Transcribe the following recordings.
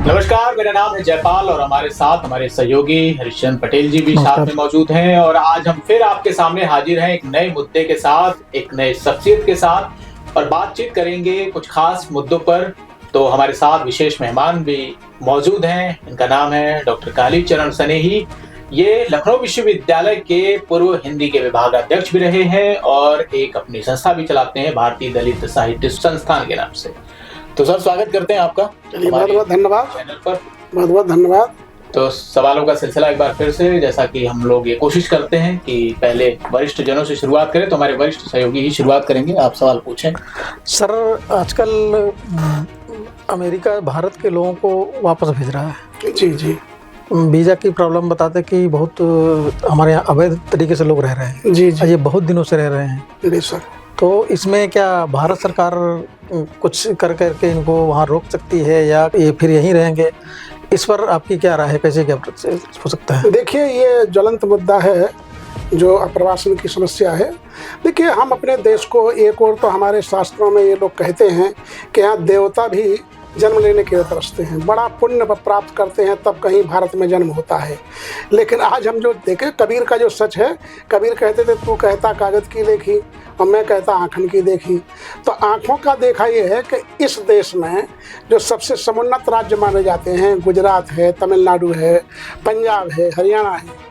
नमस्कार, मेरा नाम है जयपाल और हमारे साथ हमारे सहयोगी हरिश्चंद्र पटेल जी भी साथ में मौजूद हैं। और आज हम फिर आपके सामने हाजिर हैं एक नए मुद्दे के साथ, एक नए शख्सियत के साथ, और बातचीत करेंगे कुछ खास मुद्दों पर। तो हमारे साथ विशेष मेहमान भी मौजूद हैं। इनका नाम है डॉक्टर कालीचरण सनेही। ये लखनऊ विश्वविद्यालय के पूर्व हिंदी के विभागाध्यक्ष भी रहे हैं और एक अपनी संस्था भी चलाते हैं, भारतीय दलित साहित्य संस्थान के नाम से। तो सर, स्वागत करते हैं आपका। बहुत बहुत धन्यवाद चैनल पर बहुत बहुत धन्यवाद। तो सवालों का सिलसिला एक बार फिर से, जैसा कि हम लोग ये कोशिश करते हैं कि पहले वरिष्ठ जनों से शुरुआत करें, तो हमारे वरिष्ठ सहयोगी ही शुरुआत करेंगे। आप सवाल पूछें। सर, आजकल अमेरिका भारत के लोगों को वापस भेज रहा है। जी। वीज़ा की प्रॉब्लम बताते कि बहुत हमारे यहाँ अवैध तरीके से लोग रह रहे हैं। जी। ये बहुत दिनों से रह रहे हैं। जी सर। तो इसमें क्या भारत सरकार कुछ कर करके इनको वहाँ रोक सकती है या ये फिर यहीं रहेंगे? इस पर आपकी क्या राय है, कैसे क्या हो सकता है? देखिए, ये ज्वलंत मुद्दा है जो अप्रवासन की समस्या है। देखिए, हम अपने देश को, एक और तो हमारे शास्त्रों में ये लोग कहते हैं कि यहाँ देवता भी जन्म लेने के लिए तरसते हैं, बड़ा पुण्य प्राप्त करते हैं तब कहीं भारत में जन्म होता है। लेकिन आज हम जो देखें, कबीर का जो सच है, कबीर कहते थे तू कहता कागज़ की लेखी और मैं कहता आँखन की देखी। तो आँखों का देखा ये है कि इस देश में जो सबसे समुन्नत राज्य माने जाते हैं, गुजरात है, तमिलनाडु है, पंजाब है, हरियाणा है,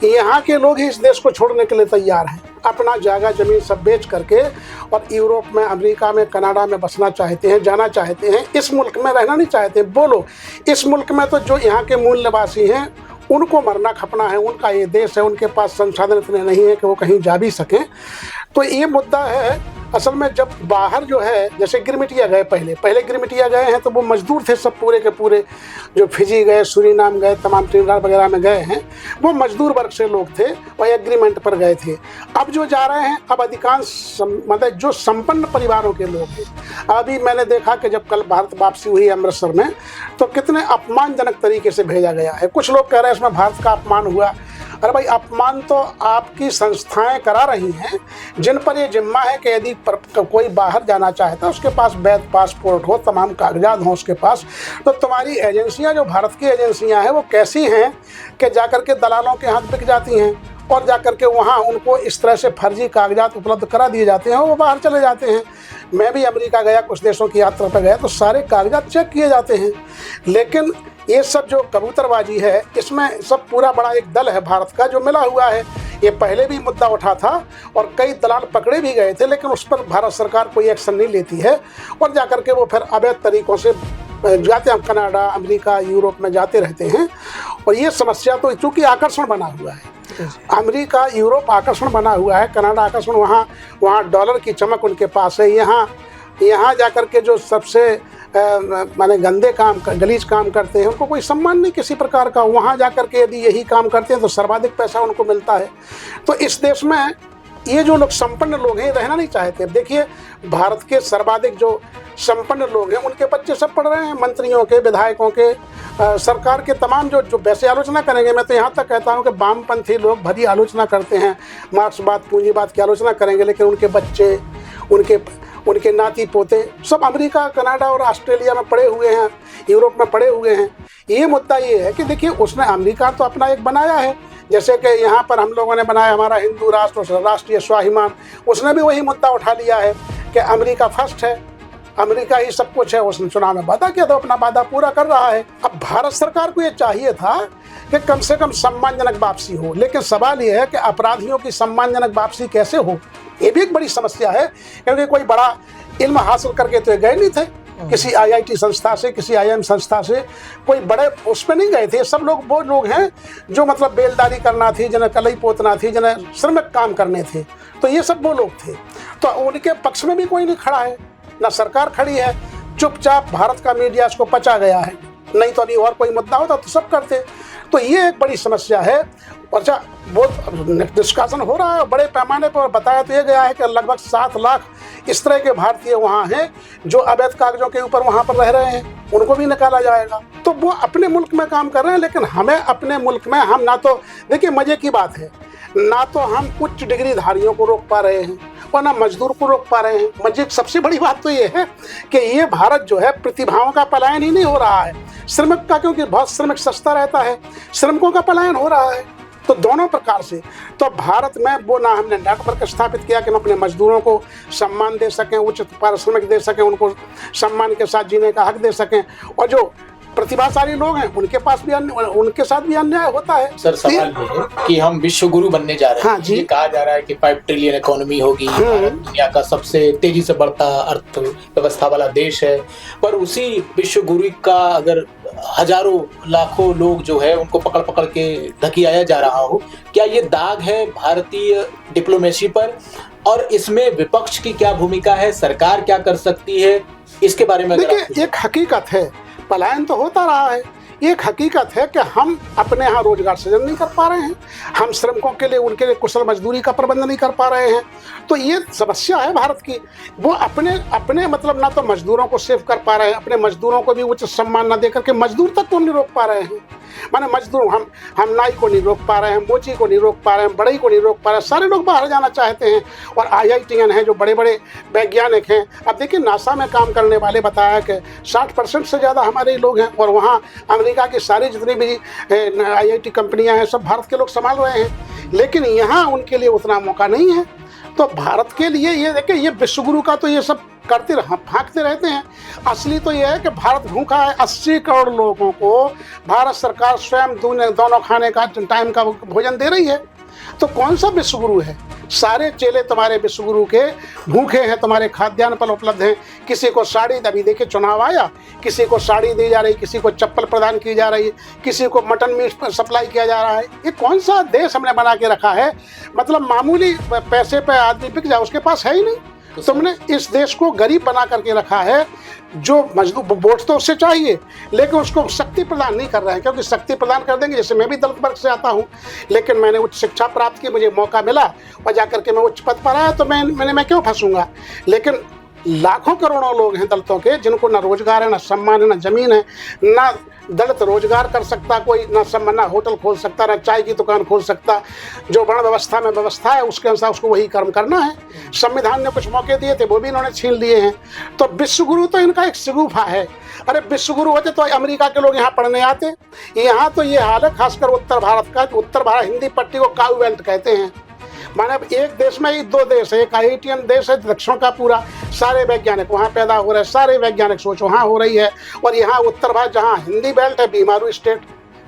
यहाँ के लोग ही इस देश को छोड़ने के लिए तैयार हैं। अपना जगह जमीन सब बेच करके और यूरोप में, अमेरिका में, कनाडा में बसना चाहते हैं, जाना चाहते हैं। इस मुल्क में रहना नहीं चाहते। बोलो, इस मुल्क में तो जो यहाँ के मूल निवासी हैं उनको मरना खपना है, उनका ये देश है, उनके पास संसाधन इतने नहीं है कि वो कहीं जा भी सकें। तो ये मुद्दा है असल में। जब बाहर जो है, जैसे गिरमिटिया गए, पहले गिरमिटिया गए हैं तो वो मजदूर थे सब पूरे के पूरे, जो फिजी गए, सूरीनाम गए, तमाम ट्रिनिडाद वगैरह में गए हैं, वो मजदूर वर्ग से लोग थे और एग्रीमेंट पर गए थे। अब जो जा रहे हैं, अब अधिकांश मतलब जो संपन्न परिवारों के लोग हैं। अभी मैंने देखा कि जब कल भारत वापसी हुई अमृतसर में, तो कितने अपमानजनक तरीके से भेजा गया है। कुछ लोग कह रहे हैं इसमें भारत का अपमान हुआ। अरे भाई, अपमान तो आपकी संस्थाएं करा रही हैं जिन पर ये जिम्मा है कि यदि कोई बाहर जाना चाहता है, उसके पास वैध पासपोर्ट हो, तमाम कागजात हों उसके पास, तो तुम्हारी एजेंसियां, जो भारत की एजेंसियां हैं, वो कैसी हैं कि जाकर के दलालों के हाथ बिक जाती हैं और जाकर के वहाँ उनको इस तरह से फर्जी कागजात उपलब्ध करा दिए जाते हैं और वो बाहर चले जाते हैं। मैं भी अमेरिका गया, कुछ देशों की यात्रा पर गया, तो सारे कागजात चेक किए जाते हैं। लेकिन ये सब जो कबूतरबाजी है, इसमें सब पूरा बड़ा एक दल है भारत का जो मिला हुआ है। ये पहले भी मुद्दा उठा था और कई दलाल पकड़े भी गए थे, लेकिन उस पर भारत सरकार कोई एक्शन नहीं लेती है और जाकर के वो फिर अवैध तरीक़ों से जाते हैं, कनाडा, अमेरिका, यूरोप में जाते रहते हैं। और ये समस्या तो चूँकि आकर्षण बना हुआ है, अमेरिका, यूरोप आकर्षण बना हुआ है, कनाडा आकर्षण, वहाँ डॉलर की चमक उनके पास है। यहाँ जाकर के जो सबसे माने गंदे काम, गलीज काम करते हैं, उनको कोई सम्मान नहीं किसी प्रकार का। वहाँ जाकर के यदि यही काम करते हैं तो सर्वाधिक पैसा उनको मिलता है। तो इस देश में ये जो लोग संपन्न लोग हैं रहना नहीं चाहते। देखिए, भारत के सर्वाधिक जो संपन्न लोग हैं उनके बच्चे सब पढ़ रहे हैं, मंत्रियों के, विधायकों के, सरकार के तमाम जो वैसे आलोचना करेंगे। मैं तो यहाँ तक कहता हूँ कि वामपंथी लोग भरी आलोचना करते हैं, मार्क्सवाद, पूंजीवाद की आलोचना करेंगे, लेकिन उनके बच्चे, उनके नाती पोते सब अमेरिका, कनाडा और ऑस्ट्रेलिया में पड़े हुए हैं, यूरोप में पड़े हुए हैं। ये मुद्दा ये है कि देखिए, उसने अमेरिका तो अपना एक बनाया है, जैसे कि यहाँ पर हम लोगों ने बनाया हमारा हिंदू राष्ट्र, राष्ट्रीय स्वाभिमान, उसने भी वही मुद्दा उठा लिया है कि अमेरिका फर्स्ट है, अमेरिका ही सब कुछ है। उसने चुनाव में वादा किया था, अपना वादा पूरा कर रहा है। अब भारत सरकार को ये चाहिए था कि कम से कम सम्मानजनक वापसी हो, लेकिन सवाल ये है कि अपराधियों की सम्मानजनक वापसी कैसे हो, ये भी एक बड़ी समस्या है। क्योंकि कोई बड़ा इल्म हासिल करके तो गए नहीं थे, किसी IIT संस्था से, किसी IIM संस्था से, कोई बड़े उसमें नहीं गए थे। सब लोग वो लोग हैं जो मतलब बेलदारी करना थी, जिन्हें कलई पोतना थी, जिन्हें श्रमिक काम करने थे। तो ये सब वो लोग थे। तो उनके पक्ष में भी कोई नहीं खड़ा है, ना सरकार खड़ी है। चुपचाप भारत का मीडिया इसको पचा गया है। नहीं तो अभी और कोई मुद्दा होता तो सब करते। तो ये एक बड़ी समस्या है। अच्छा, बहुत डिस्कशन हो रहा है बड़े पैमाने पर। बताया तो ये गया है कि लगभग 7 लाख इस तरह के भारतीय वहाँ हैं जो अवैध कागजों के ऊपर वहाँ पर रह रहे हैं, उनको भी निकाला जाएगा। तो वो अपने मुल्क में काम कर रहे हैं, लेकिन हमें अपने मुल्क में, हम ना तो, देखिए मजे की बात है, ना तो हम उच्च डिग्री धारियों को रोक पा रहे हैं और ना मजदूर को रोक पा रहे हैं। मुझे सबसे बड़ी बात तो ये है कि ये भारत जो है प्रतिभाओं का पलायन ही नहीं हो रहा है, श्रमिक का, क्योंकि बहुत श्रमिक सस्ता रहता है, श्रमिकों का पलायन हो रहा है। तो दोनों प्रकार से तो भारत में वो ना हमने नेटवर्क स्थापित किया कि हम अपने मजदूरों को सम्मान दे सकें, उचित पारिश्रमिक दे सकें, उनको सम्मान के साथ जीने का हक दे सकें, और जो प्रतिभाशाली लोग हैं उनके साथ भी अन्याय होता है। सर सवाल ये है कि हम विश्व गुरु बनने जा रहे हैं। हाँ जी। ये कहा जा रहा है कि 5 ट्रिलियन इकोनॉमी होगी, भारत दुनिया का सबसे तेजी से बढ़ता अर्थव्यवस्था वाला देश है, पर उसी विश्व गुरु का अगर हजारों लाखों लोग जो है उनको पकड़ पकड़ के धकियाया जा रहा हो, क्या ये दाग है भारतीय डिप्लोमेसी पर? और इसमें विपक्ष की क्या भूमिका है, सरकार क्या कर सकती है, इसके बारे में? देखिए, एक हकीकत है, पलायन तो होता रहा है। एक हकीकत है कि हम अपने यहाँ रोजगार सृजन नहीं कर पा रहे हैं, हम श्रमिकों के लिए, उनके लिए कुशल मजदूरी का प्रबंध नहीं कर पा रहे हैं। तो ये समस्या है भारत की। वो अपने मतलब ना तो मजदूरों को सेव कर पा रहे हैं, अपने मजदूरों को भी उचित सम्मान ना दे करके मजदूर तक को नहीं रोक पा रहे हैं। माने मजदूर हम नाई को नहीं रोक पा रहे हैं, मोची को नहीं रोक पा रहे हैं, बढ़ई को नहीं रोक पा रहे हैं। सारे लोग बाहर जाना चाहते हैं, और IITian हैं जो बड़े बड़े वैज्ञानिक हैं। अब देखिए, नासा में काम करने वाले बताया कि 60% से ज़्यादा हमारे लोग हैं, और वहाँ अमेरिका की सारी जितनी भी IIT कंपनियां हैं सब भारत के लोग संभाल रहे हैं, लेकिन यहाँ उनके लिए उतना मौका नहीं है। तो भारत के लिए ये देखिए, ये विश्वगुरु का तो ये सब करते भागते रहते हैं। असली तो ये है कि भारत भूखा है। 80 करोड़ लोगों को भारत सरकार स्वयं दोनों खाने का टाइम का भोजन दे रही है। तो कौन सा विश्वगुरु है? सारे चेले तुम्हारे विश्वगुरु के भूखे हैं, तुम्हारे खाद्यान्न पर उपलब्ध हैं। किसी को साड़ी, अभी देखिए चुनाव आया, किसी को साड़ी दी जा रही, किसी को चप्पल प्रदान की जा रही, किसी को मटन मीट सप्लाई किया जा रहा है। ये कौन सा देश हमने बना के रखा है? मतलब मामूली पैसे पे आदमी बिक जाए, उसके पास है ही नहीं। तुमने इस देश को गरीब बना करके रखा है। जो मजदूर वोट तो उससे चाहिए, लेकिन उसको शक्ति प्रदान नहीं कर रहे हैं, क्योंकि शक्ति प्रदान कर देंगे, जैसे मैं भी दलित वर्ग से आता हूँ, लेकिन मैंने उच्च शिक्षा प्राप्त की, मुझे मौका मिला और जाकर के मैं उच्च पद पर आया, तो मैं क्यों फंसूंगा? लेकिन लाखों करोड़ों लोग हैं दलितों के, जिनको ना रोजगार है, ना सम्मान है, ना जमीन है, ना दलित रोजगार कर सकता कोई, ना सम्मान, ना होटल खोल सकता, ना चाय की दुकान खोल सकता। जो वर्ण व्यवस्था में व्यवस्था है उसके अनुसार उसको वही कर्म करना है। संविधान ने कुछ मौके दिए थे, वो भी इन्होंने छीन लिए हैं। तो विश्वगुरु तो इनका एक शगुफा है। अरे विश्वगुरु होते तो अमेरिका के लोग यहाँ पढ़ने आते। यहाँ तो ये हाल है, खासकर उत्तर भारत का। उत्तर भारत हिंदी पट्टी को काउ बेल्ट कहते हैं। माने एक देश में ही 2 देश है, एक IITian देश है दक्षिण का पूरा, सारे वैज्ञानिक वहाँ पैदा हो रहे हैं, सारे वैज्ञानिक सोच वहाँ हो रही है। और यहाँ उत्तर भारत जहाँ हिंदी बेल्ट है, बीमारू स्टेट,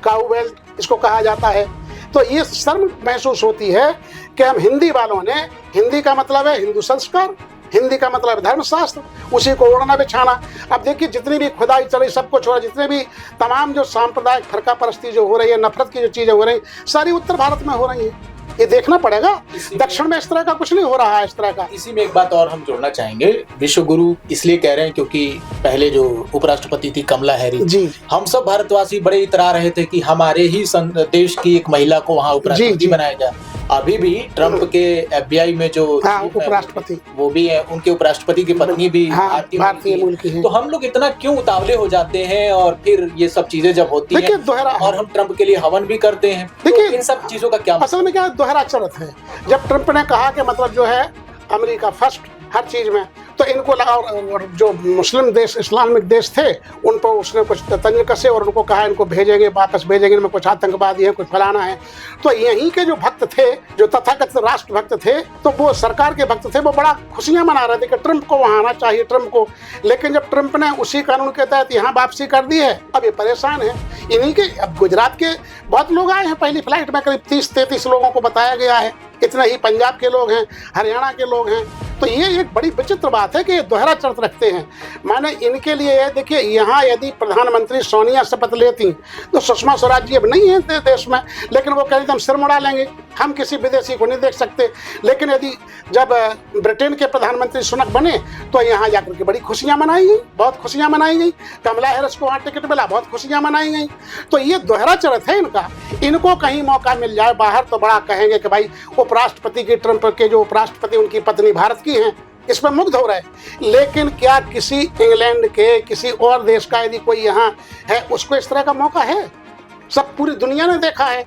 काउ बेल्ट इसको कहा जाता है। तो ये शर्म महसूस होती है कि हम हिंदी वालों ने, हिंदी का मतलब है हिंदू संस्कार, हिंदी का मतलब धर्मशास्त्र, उसी को ओढ़ना बिछाना। अब देखिए, जितनी भी खुदाई चली सब कुछ हो रहा है, जितने भी तमाम जो सांप्रदायिक फरका परस्ती जो हो रही है, नफरत की जो चीज़ें हो रही, सारी उत्तर भारत में हो रही है। ये देखना पड़ेगा। दक्षिण में इस तरह का कुछ नहीं हो रहा है, इस तरह का। इसी में एक बात और हम जोड़ना चाहेंगे, विश्व गुरु इसलिए कह रहे हैं क्योंकि पहले जो उपराष्ट्रपति थी कमला हैरिस जी, हम सब भारतवासी बड़े इतरा रहे थे कि हमारे ही देश की एक महिला को वहाँ उपराष्ट्रपति बनाया जाए। अभी भी ट्रंप के FBI में जो उपराष्ट्रपति वो भी है, उनके उपराष्ट्रपति की पत्नी भी भारतीय मूल की है। तो हम लोग इतना क्यों उतावले हो जाते हैं, और फिर ये सब चीजें जब होती हैं और हम ट्रंप के लिए हवन भी करते हैं, देखिए इन सब चीजों का क्या असल में क्या दोहरा चरित्र है। जब ट्रंप ने कहा कि मतलब जो है अमेरिका फर्स्ट हर चीज में, तो इनको लगा, और जो मुस्लिम देश, इस्लामिक देश थे, उन पर उसने कुछ तंज कसे और उनको कहा इनको भेजेंगे, वापस भेजेंगे, इनमें कुछ आतंकवादी है, कुछ फलाना है। तो यहीं के जो भक्त थे, जो तथाकथित राष्ट्र भक्त थे, तो वो सरकार के भक्त थे, वो बड़ा खुशियां मना रहे थे कि ट्रंप को वहाँ आना चाहिए, ट्रंप को। लेकिन जब ट्रंप ने उसी कानून के तहत यहाँ वापसी कर दी है, अब ये परेशान है। इन्हीं के, अब गुजरात के बहुत लोग आए हैं पहली फ्लाइट में, करीब 30-33 लोगों को बताया गया है। इतना ही पंजाब के लोग हैं, हरियाणा के लोग हैं। तो ये एक बड़ी विचित्र बात है कि ये दोहरा चरित्र रखते हैं। माने इनके लिए देखिए, यहाँ यदि प्रधानमंत्री सोनिया शपथ लेती तो सुषमा स्वराज जी अब नहीं है देश में, लेकिन वो कह रही थी हम सिर मुड़ा लेंगे, हम किसी विदेशी को नहीं देख सकते। लेकिन यदि जब ब्रिटेन के प्रधानमंत्री सुनक बने तो यहाँ जाकर के बड़ी खुशियाँ मनाई गई, बहुत खुशियाँ मनाई गई। कमला हैरिस को वहाँ टिकट मिला, बहुत खुशियाँ मनाई गई। तो ये दोहरा चरित्र है इनका। इनको कहीं मौका मिल जाए बाहर तो बड़ा कहेंगे कि भाई उपराष्ट्रपति की, ट्रंप के जो उपराष्ट्रपति उनकी पत्नी भारत की हैं, इस पर मुग्ध हो रहे हैं। लेकिन क्या किसी इंग्लैंड के, किसी और देश का यदि कोई यहाँ है, उसको इस तरह का मौका है? सब पूरी दुनिया ने देखा है।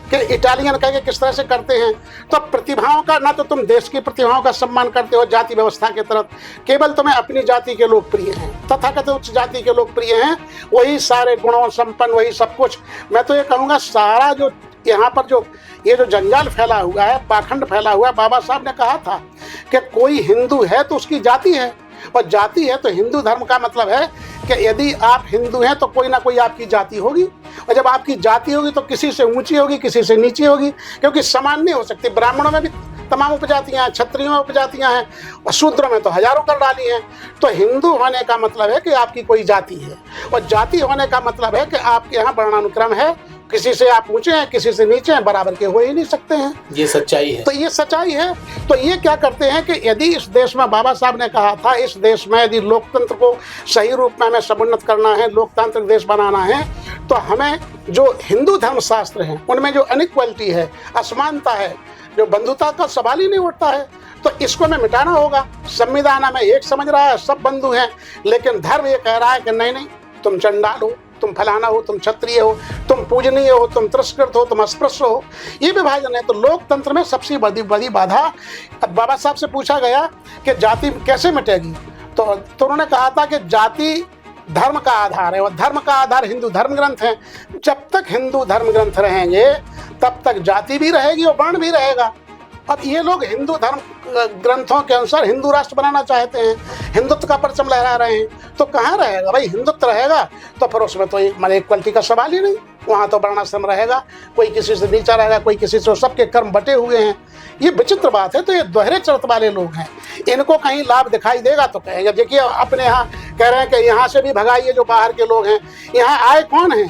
कि इटालियन कह के किस तरह से करते हैं। तो प्रतिभाओं का ना तो तुम देश की प्रतिभाओं का सम्मान करते हो जाति व्यवस्था के तरफ, केवल तुम्हें अपनी जाति के लोग प्रिय हैं, तथाकथित उच्च जाति के लोग प्रिय हैं, वही सारे गुणों संपन्न, वही सब कुछ। मैं तो ये कहूँगा सारा जो यहाँ पर जो ये जो जंजाल फैला हुआ है, पाखंड फैला हुआ है, बाबा साहब ने कहा था कि कोई हिंदू है तो उसकी जाति है, और जाति है तो हिंदू धर्म का मतलब है कि यदि आप हिंदू हैं तो कोई ना कोई आपकी जाति होगी, और जब आपकी जाति होगी तो किसी से ऊंची होगी, किसी से नीची होगी, क्योंकि समान नहीं हो सकती। ब्राह्मणों में भी तमाम उपजातियां हैं, क्षत्रियों में उपजातियां हैं, और शूद्रों में तो हजारों कर डाली हैं। तो हिंदू होने का मतलब है कि आपकी कोई जाति है, और जाति होने का मतलब है कि आपके यहाँ वर्णानुक्रम है, किसी से आप ऊंचे हैं, किसी से नीचे हैं, बराबर के हो ही नहीं सकते हैं। ये सच्चाई है। तो ये सच्चाई है। तो ये क्या करते हैं कि यदि इस देश में, बाबा साहब ने कहा था, इस देश में यदि लोकतंत्र को सही रूप में हमें समुन्नत करना है, लोकतांत्रिक देश बनाना है, तो हमें जो हिंदू धर्म शास्त्र हैं उनमें जो अनइक्वलिटी है, असमानता है, जो बंधुता का सवाल ही नहीं उठता है, तो इसको हमें मिटाना होगा। संविधान हमें एक समझ रहा है, सब बंधु हैं, लेकिन धर्म ये कह रहा है कि नहीं नहीं, तुम चंडाल हो, तुम फलाना हो, तुम क्षत्रिय हो, तुम पूजनीय हो, तुम तिरस्कृत हो, तुम अस्पृश्य हो। ये विभाजन है। तो लोकतंत्र में सबसे बड़ी बाधा। अब बाबा साहब से पूछा गया कि जाति कैसे मिटेगी, तो उन्होंने कहा था कि जाति धर्म का आधार है, और धर्म का आधार हिंदू धर्म ग्रंथ है। जब तक हिंदू धर्म ग्रंथ रहेंगे तब तक जाति भी रहेगी और वर्ण भी रहेगा। अब ये लोग हिंदू धर्म ग्रंथों के अनुसार हिंदू राष्ट्र बनाना चाहते हैं, हिंदुत्व का परचम लहरा रहे हैं, तो कहाँ रहेगा भाई? हिंदुत्व रहेगा तो फिर उसमें तो माने इक्वलिटी का सवाल ही नहीं, वहाँ तो वर्णाश्रम रहेगा, कोई किसी से नीचा रहेगा, कोई किसी से, सबके कर्म बटे हुए हैं। ये विचित्र बात है। तो ये दोहरे चरित वाले लोग हैं, इनको कहीं लाभ दिखाई देगा तो कहेंगे। देखिए अपने यहाँ कह रहे हैं कि यहाँ से भी भगाइए जो बाहर के लोग हैं, यहाँ आए कौन हैं?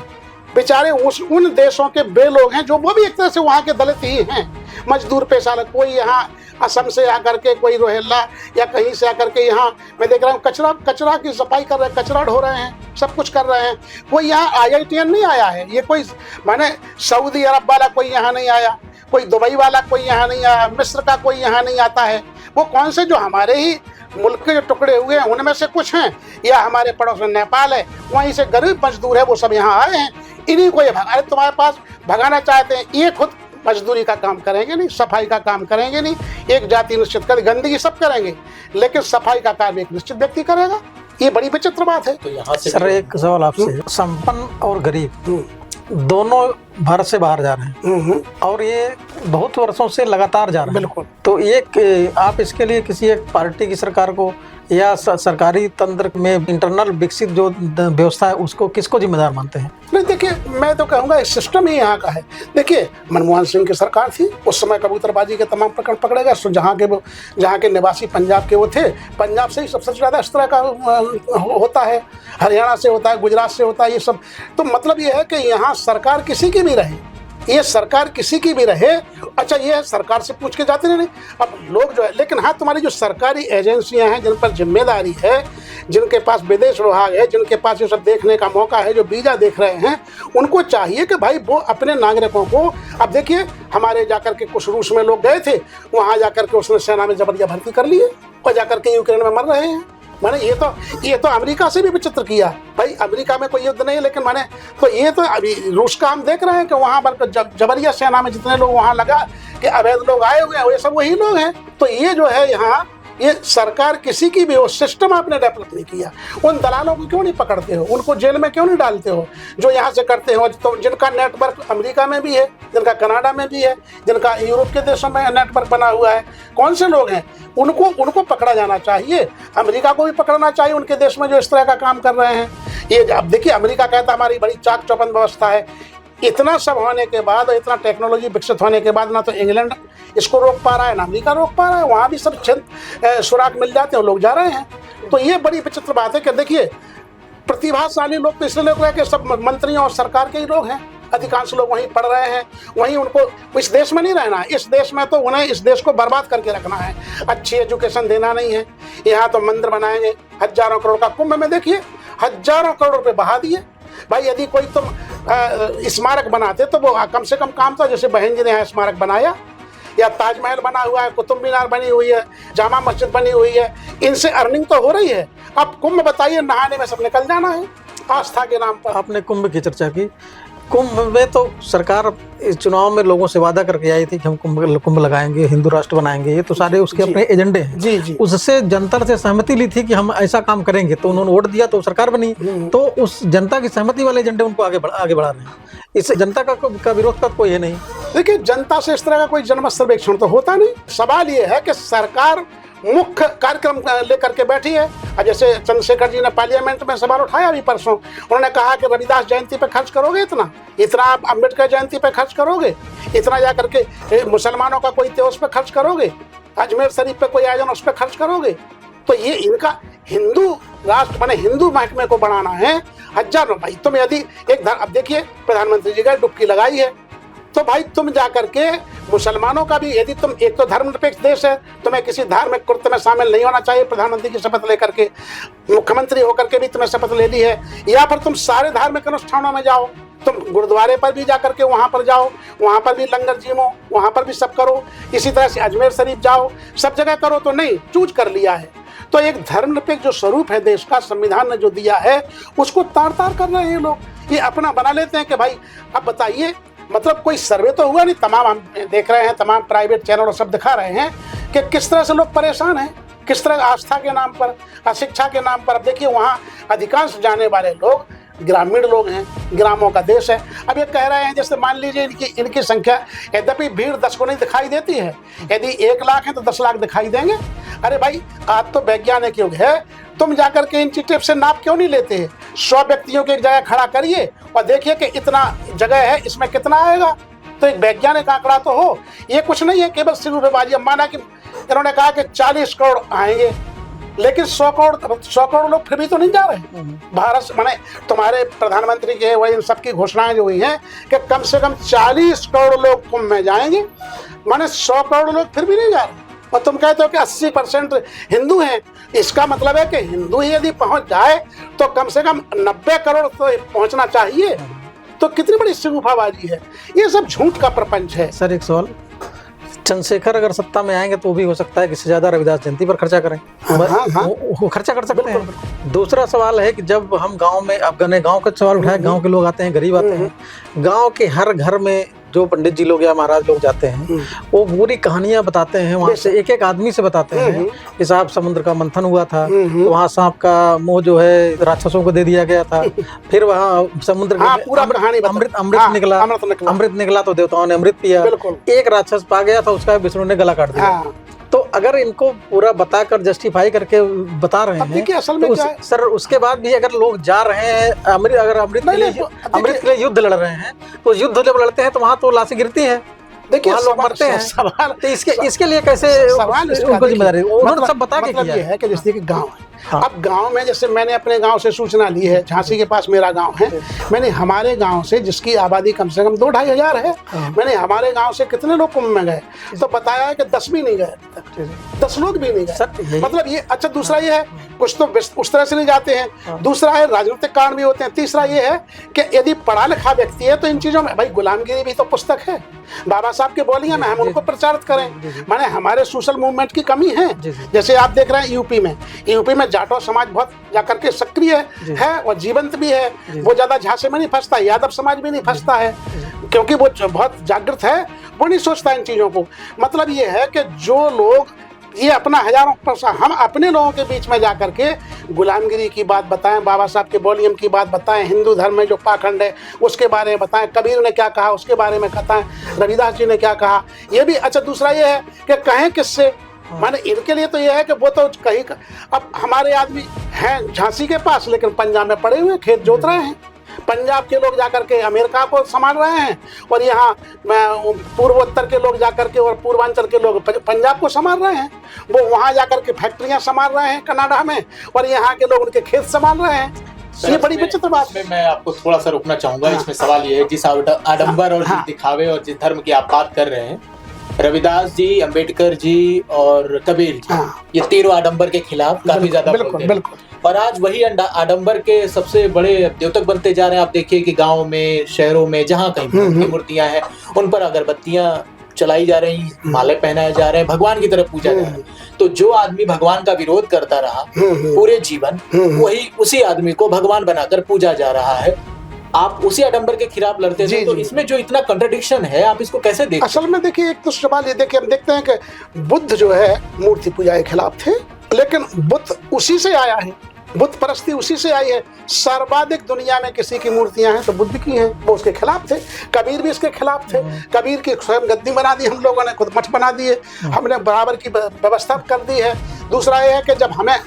बेचारे उन देशों के वे लोग हैं जो वो भी एक तरह से वहाँ के दलित ही हैं, मजदूर पेशा। कोई यहाँ असम से आकर के, कोई रोहिल्ला या कहीं से आकर के यहाँ मैं देख रहा हूँ कचरा की सफाई कर रहे हैं, कचरा ढो रहे हैं, सब कुछ कर रहे हैं। कोई यहाँ IITian नहीं आया है, ये कोई माने सऊदी अरब वाला कोई यहाँ नहीं आया, कोई दुबई वाला कोई यहाँ नहीं आया, मिस्र का कोई यहाँ नहीं आता है। वो कौन से जो हमारे ही मुल्क के जो टुकड़े हुए हैं उनमें से कुछ हैं, या हमारे पड़ोस में नेपाल है, वहीं से गरीब मजदूर है, वो सब यहाँ आए हैं। इन्हीं को ये भगा, तुम्हारे पास भगाना चाहते हैं। ये खुद मजदूरी का काम करेंगे नहीं, सफाई का काम करेंगे नहीं, एक जाति निश्चित कर, गंदगी सब करेंगे, लेकिन सफाई का काम एक निश्चित व्यक्ति करेगा। ये बड़ी विचित्र बात है। तो यहाँ से सर एक सवाल आपसे, संपन्न और गरीब दोनों भारत से बाहर जा रहे हैं, और ये बहुत वर्षों से लगातार जा रहे हैं। बिल्कुल। तो ये आप इसके लिए किसी एक पार्टी की सरकार को या सरकारी तंत्र में इंटरनल विकसित जो व्यवस्था है उसको किसको जिम्मेदार मानते हैं? नहीं देखिए, मैं तो कहूँगा सिस्टम ही यहाँ का है। देखिए मनमोहन सिंह की सरकार थी, उस समय कबूतरबाजी के तमाम प्रकरण पकड़े गए। तो जहाँ के निवासी पंजाब के वो थे, पंजाब से ही सबसे ज़्यादा इस तरह का होता है, हरियाणा से होता है, गुजरात से होता है, ये सब। तो मतलब ये है कि यहाँ सरकार किसी की भी रहे, ये सरकार किसी की भी रहे, अच्छा ये है सरकार से पूछ के जाते नहीं। अब लोग जो है, लेकिन हाँ तुम्हारी जो सरकारी एजेंसियां हैं जिन पर जिम्मेदारी है, जिनके पास विदेश विभाग है, जिनके पास ये सब देखने का मौका है, जो वीजा देख रहे हैं, उनको चाहिए कि भाई वो अपने नागरिकों को, अब देखिए हमारे जाकर के कुछ रूस में लोग गए थे, वहाँ जाकर के उसने सेना में जबरिया भर्ती कर लिए और जाकर के यूक्रेन में मर रहे हैं। माने ये तो अमेरिका से भी विचित्र किया। भाई अमेरिका में कोई युद्ध नहीं, लेकिन माने तो ये तो अभी रूस का हम देख रहे हैं कि वहाँ पर जबरिया सेना में जितने लोग वहाँ लगा कि अवैध लोग आए हुए हैं, ये सब वही लोग हैं। तो ये जो है यहाँ, ये सरकार किसी की भी हो, सिस्टम आपने डेवलप नहीं किया। उन दलालों को क्यों नहीं पकड़ते हो, उनको जेल में क्यों नहीं डालते हो जो यहाँ से करते हो? तो जिनका नेटवर्क अमेरिका में भी है, जिनका कनाडा में भी है, जिनका यूरोप के देशों में नेटवर्क बना हुआ है, कौन से लोग हैं? उनको पकड़ा जाना चाहिए। अमेरिका को भी पकड़ना चाहिए उनके देश में जो इस तरह का काम कर रहे हैं। ये अब देखिए अमेरिका कहता है हमारी बड़ी चाक चौबंद व्यवस्था है। इतना सब होने के बाद, इतना टेक्नोलॉजी विकसित होने के बाद, ना तो इंग्लैंड इसको रोक पा रहा है, ना अमेरिका रोक पा रहा है। वहाँ भी सब सुराग मिल जाते हैं, लोग जा रहे हैं। तो ये बड़ी विचित्र बात है कि देखिए प्रतिभाशाली लोग तो इसलिए लोग रहे कि सब मंत्रियों और सरकार के ही लोग हैं, अधिकांश लोग वहीं पढ़ रहे हैं, वहीं उनको इस देश में नहीं रहना है। इस देश में तो उन्हें इस देश को बर्बाद करके रखना है, अच्छी एजुकेशन देना नहीं है। यहाँ तो मंदिर बनाएंगे, हजारों करोड़ का, कुंभ में देखिए हजारों करोड़ रुपए बहा दिए। भाई यदि कोई तुम स्मारक बनाते तो वो कम से कम काम था, जैसे बहन जी ने यहाँ स्मारक बनाया, या ताजमहल बना हुआ है, कुतुब मीनार बनी हुई है, जामा मस्जिद बनी हुई है, इनसे अर्निंग तो हो रही है। अब कुंभ बताइए, नहाने में सब निकल जाना है आस्था के नाम पर। आपने कुंभ की चर्चा की, कुंभ में तो सरकार इस चुनाव में लोगों से वादा करके आई थी कि हम कुंभ लगाएंगे, हिंदू राष्ट्र बनाएंगे, ये तो सारे उसके अपने एजेंडे हैं। जी जी। उससे जनता से सहमति ली थी कि हम ऐसा काम करेंगे, तो उन्होंने वोट दिया तो सरकार बनी। तो उस जनता की सहमति वाले एजेंडे उनको आगे बढ़ा रहे हैं। इससे जनता का विरोध का कोई है नहीं। देखिए, जनता से इस तरह का कोई जनमत सर्वेक्षण तो होता नहीं। सवाल ये है कि सरकार मुख्य कार्यक्रम लेकर के बैठी है। और जैसे चंद्रशेखर जी ने पार्लियामेंट में सवाल उठाया अभी परसों, उन्होंने कहा कि रविदास जयंती पे खर्च करोगे इतना आप अम्बेडकर जयंती पे खर्च करोगे, इतना जा करके मुसलमानों का कोई त्योहार पे खर्च करोगे, अजमेर शरीफ पे कोई आयोजन उस पर खर्च करोगे। तो ये इनका हिंदू राष्ट्र माने हिंदू महकमे को बढ़ाना है। हजारों भाई तुम यदि अब देखिए प्रधानमंत्री जी का डुबकी लगाई है, तो भाई तुम जा करके मुसलमानों का भी, यदि तुम एक तो धर्मनिरपेक्ष देश है, तुम्हें किसी धार्मिक कृत्य में शामिल नहीं होना चाहिए। प्रधानमंत्री की शपथ लेकर के, मुख्यमंत्री होकर के भी तुम्हें शपथ ले ली है, या फिर तुम सारे धार्मिक अनुष्ठानों में जाओ, तुम गुरुद्वारे पर भी जा करके वहां पर जाओ, वहां पर भी लंगर जीमो, वहां पर भी सब करो, इसी तरह से अजमेर शरीफ जाओ, सब जगह करो। तो नहीं, चूज कर लिया है। तो एक धर्मनिरपेक्ष जो स्वरूप है देश का, संविधान ने जो दिया है, उसको तार तार कर रहे हैं लोग। ये अपना बना लेते हैं कि भाई अब बताइए, मतलब कोई सर्वे तो हुआ नहीं, तमाम हम देख रहे हैं, तमाम प्राइवेट चैनल सब दिखा रहे हैं कि किस तरह से लोग परेशान हैं, किस तरह आस्था के नाम पर, अशिक्षा के नाम पर। अब देखिए, वहाँ अधिकांश जाने वाले लोग ग्रामीण लोग हैं, ग्रामों का देश है। अब ये कह रहे हैं, जैसे मान लीजिए इनकी संख्या, यद्यपि भीड़ 10 को नहीं दिखाई देती है, यदि 1 लाख है तो 10 लाख दिखाई देंगे। अरे भाई, आज तो वैज्ञानिक युग है, तुम जाकर के इंची टेप से नाप क्यों नहीं लेते हैं? 100 व्यक्तियों की एक जगह खड़ा करिए और देखिए कि इतना जगह है, इसमें कितना आएगा। तो एक वैज्ञानिक आंकड़ा तो हो। ये कुछ नहीं है केवल सिर्फबाजी। अब माना कि इन्होंने कहा कि 40 करोड़ आएंगे, लेकिन 100 करोड़ लोग फिर भी तो नहीं जा रहे। भारत माने तुम्हारे प्रधानमंत्री के वही इन सबकी घोषणाएं जो हुई हैं कि कम से कम 40 करोड़ लोग कुंभ में जाएंगे, माने 100 करोड़ लोग फिर भी नहीं जा रहे। और तुम कहते हो कि 80% हिंदू हैं। इसका मतलब है कि हिंदू ही यदि पहुंच जाए तो कम से कम 90 करोड़ तो पहुंचना चाहिए। तो कितनी बड़ी सिगुफाबाजी है, ये सब झूठ का प्रपंच है। सर एक सवाल, चंद्रशेखर अगर सत्ता में आएंगे तो भी हो सकता है कि इससे ज्यादा रविदास जयंती पर खर्चा करें। वो खर्चा कर सकते हैं। दूसरा सवाल है कि जब हम गांव में, आपने गांव का सवाल उठाया, गांव के लोग आते हैं, गरीब आते हैं, गांव के हर घर में जो पंडित जी लोग या महाराज लोग जाते हैं, वो पूरी कहानियां बताते हैं, वहां से एक एक आदमी से बताते हैं कि साहब समुद्र का मंथन हुआ था, तो वहाँ सांप का मुंह जो है राक्षसों को दे दिया गया था, फिर वहाँ समुद्र अमृत निकला तो देवताओं ने अमृत पिया, एक राक्षस पा गया था, उसका विष्णु ने गला काट दिया। तो अगर इनको पूरा बताकर जस्टिफाई करके बता रहे हैं तो सर उसके बाद भी अगर लोग जा रहे हैं अगर अमृत के लिए युद्ध लड़ रहे हैं, तो युद्ध जब लड़ते हैं तो वहाँ तो लाशें गिरती हैं, देखिए लोग मरते हैं। सवाल तो इसके लिए कैसे उनको जिम्मेदारी, उन्होंने सब बता के किया है कि जैसे कि गाँव है। अब गांव में, जैसे मैंने अपने गांव से सूचना ली है, झांसी के पास मेरा गांव है, मैंने हमारे गांव से, जिसकी आबादी कम से कम 2-2.5 हजार है, मैंने हमारे गांव से कितने लोग कुंभ में गए, तो बताया है कि 10 भी नहीं गए, 10 लोग भी नहीं गए। मतलब ये, अच्छा दूसरा ये है, कुछ तो उस तरह से नहीं जाते हैं, दूसरा है राजनीतिक कारण भी होते हैं, तीसरा ये है कि यदि पढ़ा लिखा व्यक्ति है तो इन चीजों में, भाई गुलामगिरी भी तो पुस्तक है, बाबा साहब के बोलियां में हम उनको प्रचारित करें। माने हमारे सोशल मूवमेंट की कमी है। जैसे आप देख रहे हैं यूपी में जाटो समाज बहुत जाकर के सक्रिय है और जीवंत भी है, वो ज्यादा झांसे में नहीं फंसता, यादव समाज भी नहीं फंसता है, क्योंकि वो बहुत जागृत है, वो नहीं सोचता इन चीजों को। मतलब ये है कि जो लोग ये अपना हजारों परसा, हम अपने लोगों के बीच में जाकर के गुलामगिरी की बात बताएं, बाबा साहब के वॉल्यूम की बात बताएं, हिंदू धर्म में जो पाखंड है उसके बारे में बताएं, कबीर ने क्या कहा उसके बारे में बताएं, रविदास जी ने क्या कहा, ये भी। अच्छा दूसरा ये है कि कहें किससे, माने इनके लिए तो ये है कि वो तो कहीं, अब हमारे आदमी हैं झांसी के पास, लेकिन पंजाब में पड़े हुए खेत जोत रहे हैं, पंजाब के लोग जाकर के अमेरिका को संभाल रहे हैं, और यहाँ पूर्वोत्तर के लोग जाकर के और पूर्वांचल के लोग पंजाब को संभाल रहे हैं, वो वहाँ जाकर के फैक्ट्रियाँ संभाल रहे हैं कनाडा में, और यहाँ के लोग उनके खेत संभाल रहे हैं। ये बड़ी विचित्र बात है। मैं आपको थोड़ा सा रुकना चाहूंगा। इसमें सवाल ये है, जिस आडंबर और जिस दिखावे और जिस धर्म की आप बात कर रहे हैं, रविदास जी, अंबेडकर जी और कबीर जी, ये तीनों आडंबर के खिलाफ काफी ज्यादा बोलते हैं। और आज वही आडंबर के सबसे बड़े द्योतक बनते जा रहे हैं। आप देखिए कि गांव में, शहरों में, जहाँ कहीं मूर्तियां हैं, उन पर अगरबत्तियां चलाई जा रही, माले पहनाए जा रहे हैं, भगवान की तरफ पूजा जा रहा है। तो जो आदमी भगवान का विरोध करता रहा पूरे जीवन, वही उसी आदमी को भगवान बनाकर पूजा जा रहा है। आप उसी आडंबर के खिलाफ लड़ते थे, तो इसमें जो इतना कंट्रडिक्शन है, आप इसको कैसे देखते? असल में देखिए, एक तो सवाल ये देखिए, हम देखते हैं कि बुद्ध जो है मूर्ति पूजा के खिलाफ थे, लेकिन बुद्ध उसी से आया है, बुद्ध परस्ती उसी से आई है। सर्वाधिक दुनिया में किसी की मूर्तियां हैं तो बुद्ध की हैं, वो उसके खिलाफ थे। कबीर भी इसके खिलाफ थे। कबीर की स्वयं गद्दी बना दी हम लोगों ने, खुद मठ बना दिए, हमने बराबर की व्यवस्था कर दी है। दूसरा ये है कि जब हमें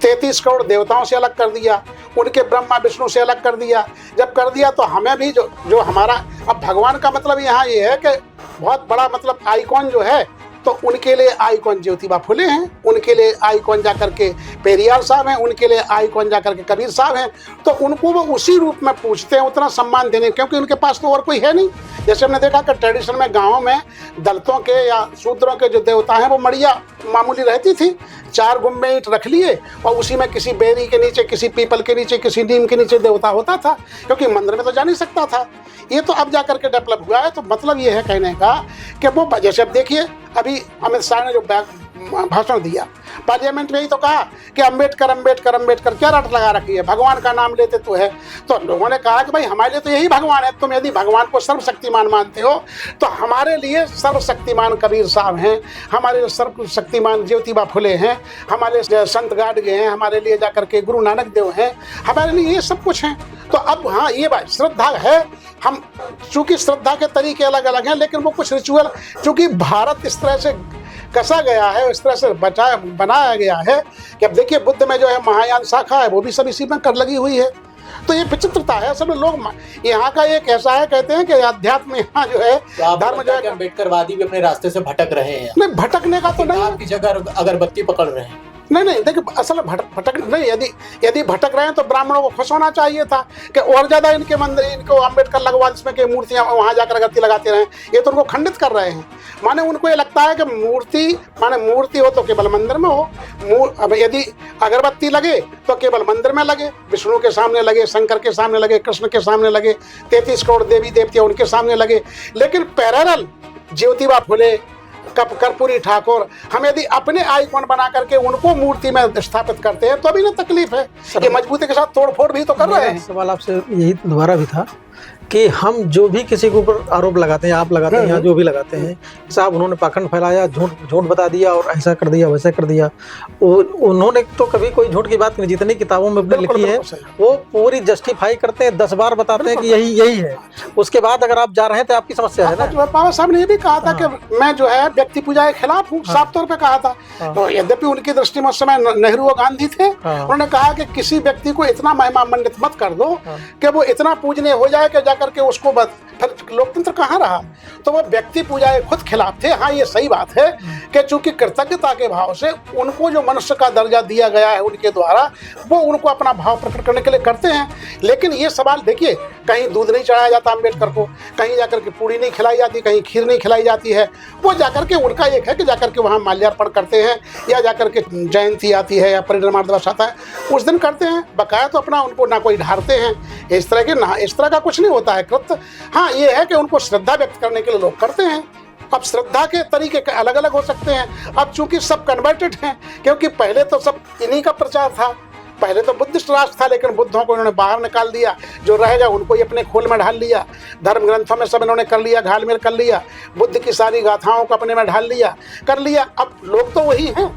33 करोड़ देवताओं से अलग कर दिया, उनके ब्रह्मा विष्णु से अलग कर दिया, जब कर दिया तो हमें भी जो हमारा, अब भगवान का मतलब यहाँ ये है कि बहुत बड़ा मतलब आइकॉन जो है, तो उनके लिए आइकॉन ज्योतिबा फुले हैं, उनके लिए आइकॉन जाकर के पेरियार साहब हैं, उनके लिए आइकॉन जाकर के कबीर साहब हैं। तो उनको वो उसी रूप में पूछते हैं, उतना सम्मान देने, क्योंकि उनके पास तो और कोई है नहीं। जैसे हमने देखा कि ट्रेडिशन में गाँव में दलितों के या शूद्रों के जो देवता हैं वो मड़िया मामूली रहती थी, 4 गुम्बे ईंट रख लिए और उसी में किसी बेरी के नीचे, किसी पीपल के नीचे, किसी नीम के नीचे देवता होता था, क्योंकि मंदिर में तो जा नहीं सकता था। ये तो अब जाकर के डेवलप हुआ है। तो मतलब ये है कहने का कि वो, जैसे अब देखिए अभी अमित शाह ने जो भाषण दिया पार्लियामेंट में, ही तो कहा कि अम्बेडकर अम्बेडकर अम्बेडकर, क्या रट लगा रखी है, भगवान का नाम लेते तो है। तो लोगों ने कहा कि भाई हमारे लिए तो यही भगवान है, तुम यदि भगवान को सर्वशक्तिमान मानते हो तो हमारे लिए सर्वशक्तिमान कबीर साहब हैं, हमारे लिए सर्वशक्तिमान ज्योतिबा फुले हैं, हमारे संत गाडगे हैं, हमारे लिए जाकर के गुरु नानक देव हैं, हमारे लिए ये सब कुछ हैं। तो अब हाँ, ये बात श्रद्धा है, हम चूंकि श्रद्धा के तरीके अलग अलग हैं, लेकिन वो कुछ रिचुअल, चूंकि भारत इस तरह से कसा गया है, इस तरह से बनाया गया है कि अब देखिए बुद्ध में जो है महायान शाखा है, वो भी सब इसी में कर लगी हुई है। तो ये विचित्रता है। सब लोग यहाँ का एक ऐसा है, कहते हैं कि अध्यात्म यहाँ जो है, धर्म जो है, अम्बेडकरवादी भी अपने रास्ते से भटक रहे हैं। नहीं, भटकने का तो नहीं, आपकी जगह अगरबत्ती पकड़ रहे हैं। नहीं देखिए, असल भटक नहीं, यदि भटक रहे हैं तो ब्राह्मणों को खुश होना चाहिए था कि और ज्यादा इनके मंदिर, इनको अम्बेडकर लगवा, जिसमें कि मूर्तियां वहां जाकर अगरबत्ती लगाते रहे। ये तो उनको खंडित कर रहे हैं। माने उनको ये लगता है कि मूर्ति हो तो केवल मंदिर में हो, अब यदि अगरबत्ती लगे तो केवल मंदिर में लगे, विष्णु के सामने लगे, शंकर के सामने लगे, कृष्ण के सामने लगे, 33 करोड़ देवी देवता उनके सामने लगे। लेकिन पैरेलल ज्योतिबा फुले, कर्पूरी ठाकुर, हम यदि अपने आइकॉन बना करके उनको मूर्ति में स्थापित करते हैं तो अभी ना तकलीफ है। ये मजबूती के साथ तोड़फोड़ भी तो कर रहे हैं। सवाल आपसे यही दोबारा भी था कि हम जो भी किसी के ऊपर आरोप लगाते हैं, आप लगाते हैं या जो भी लगाते हैं, साहब उन्होंने पाखंड फैलाया, झूठ बता दिया और ऐसा कर दिया वैसा कर दिया, उन्होंने तो कभी कोई झूठ की बात नहीं, जितनी किताबों में लिखी है वो पूरी जस्टिफाई करते हैं, 10 बार बताते हैं कि यही है। उसके बाद अगर आप जा रहे हैं तो आपकी समस्या है ना। बाबा साहब ने ये भी कहा था कि मैं जो है व्यक्ति पूजा के खिलाफ हूँ, साफ तौर पर कहा था। तो यद्यपि उनकी दृष्टि में उस समय नेहरू और गांधी थे, उन्होंने कहा कि किसी व्यक्ति को इतना महिमा मंडित मत कर दो कि वो इतना पूजनीय हो जाए कि करके उसको फिर लोकतंत्र कहाँ रहा। तो वो व्यक्ति पूजा के खुद खिलाफ थे। हाँ, ये सही बात है कि चूंकि कृतज्ञता के भाव से उनको जो मनुष्य का दर्जा दिया गया है उनके द्वारा, वो उनको अपना भाव प्रकट करने के लिए करते हैं। लेकिन ये सवाल देखिए, कहीं दूध नहीं चढ़ाया जाता अम्बेडकर को, कहीं जाकर के पूड़ी नहीं खिलाई जाती, कहीं खीर नहीं खिलाई जाती है। वो जाकर के, उनका एक है कि जाकर के वहाँ माल्यार्पण करते हैं, या जाकर के जयंती आती है या परिनिर्वाण दिवस आता है उस दिन करते हैं। बकाया तो अपना उनको ना कोई ढारते हैं, इस तरह के ना, इस तरह का कुछ नहीं होता है कृत्य। हाँ, ये है कि उनको श्रद्धा व्यक्त करने के लिए लोग करते हैं। अब श्रद्धा के तरीके अलग अलग हो सकते हैं। अब चूंकि सब कन्वर्टेड हैं, क्योंकि पहले तो सब इन्हीं का प्रचार था, पहले तो बुद्धिस्ट राष्ट्र था, लेकिन बुद्धों को इन्होंने बाहर निकाल दिया, जो रहेगा उनको ही अपने खोल में ढाल लिया, धर्म ग्रंथों में सब इन्होंने कर लिया, घालमेल कर लिया, बुद्ध की सारी गाथाओं को अपने में ढाल लिया, कर लिया। अब लोग तो वही हैं।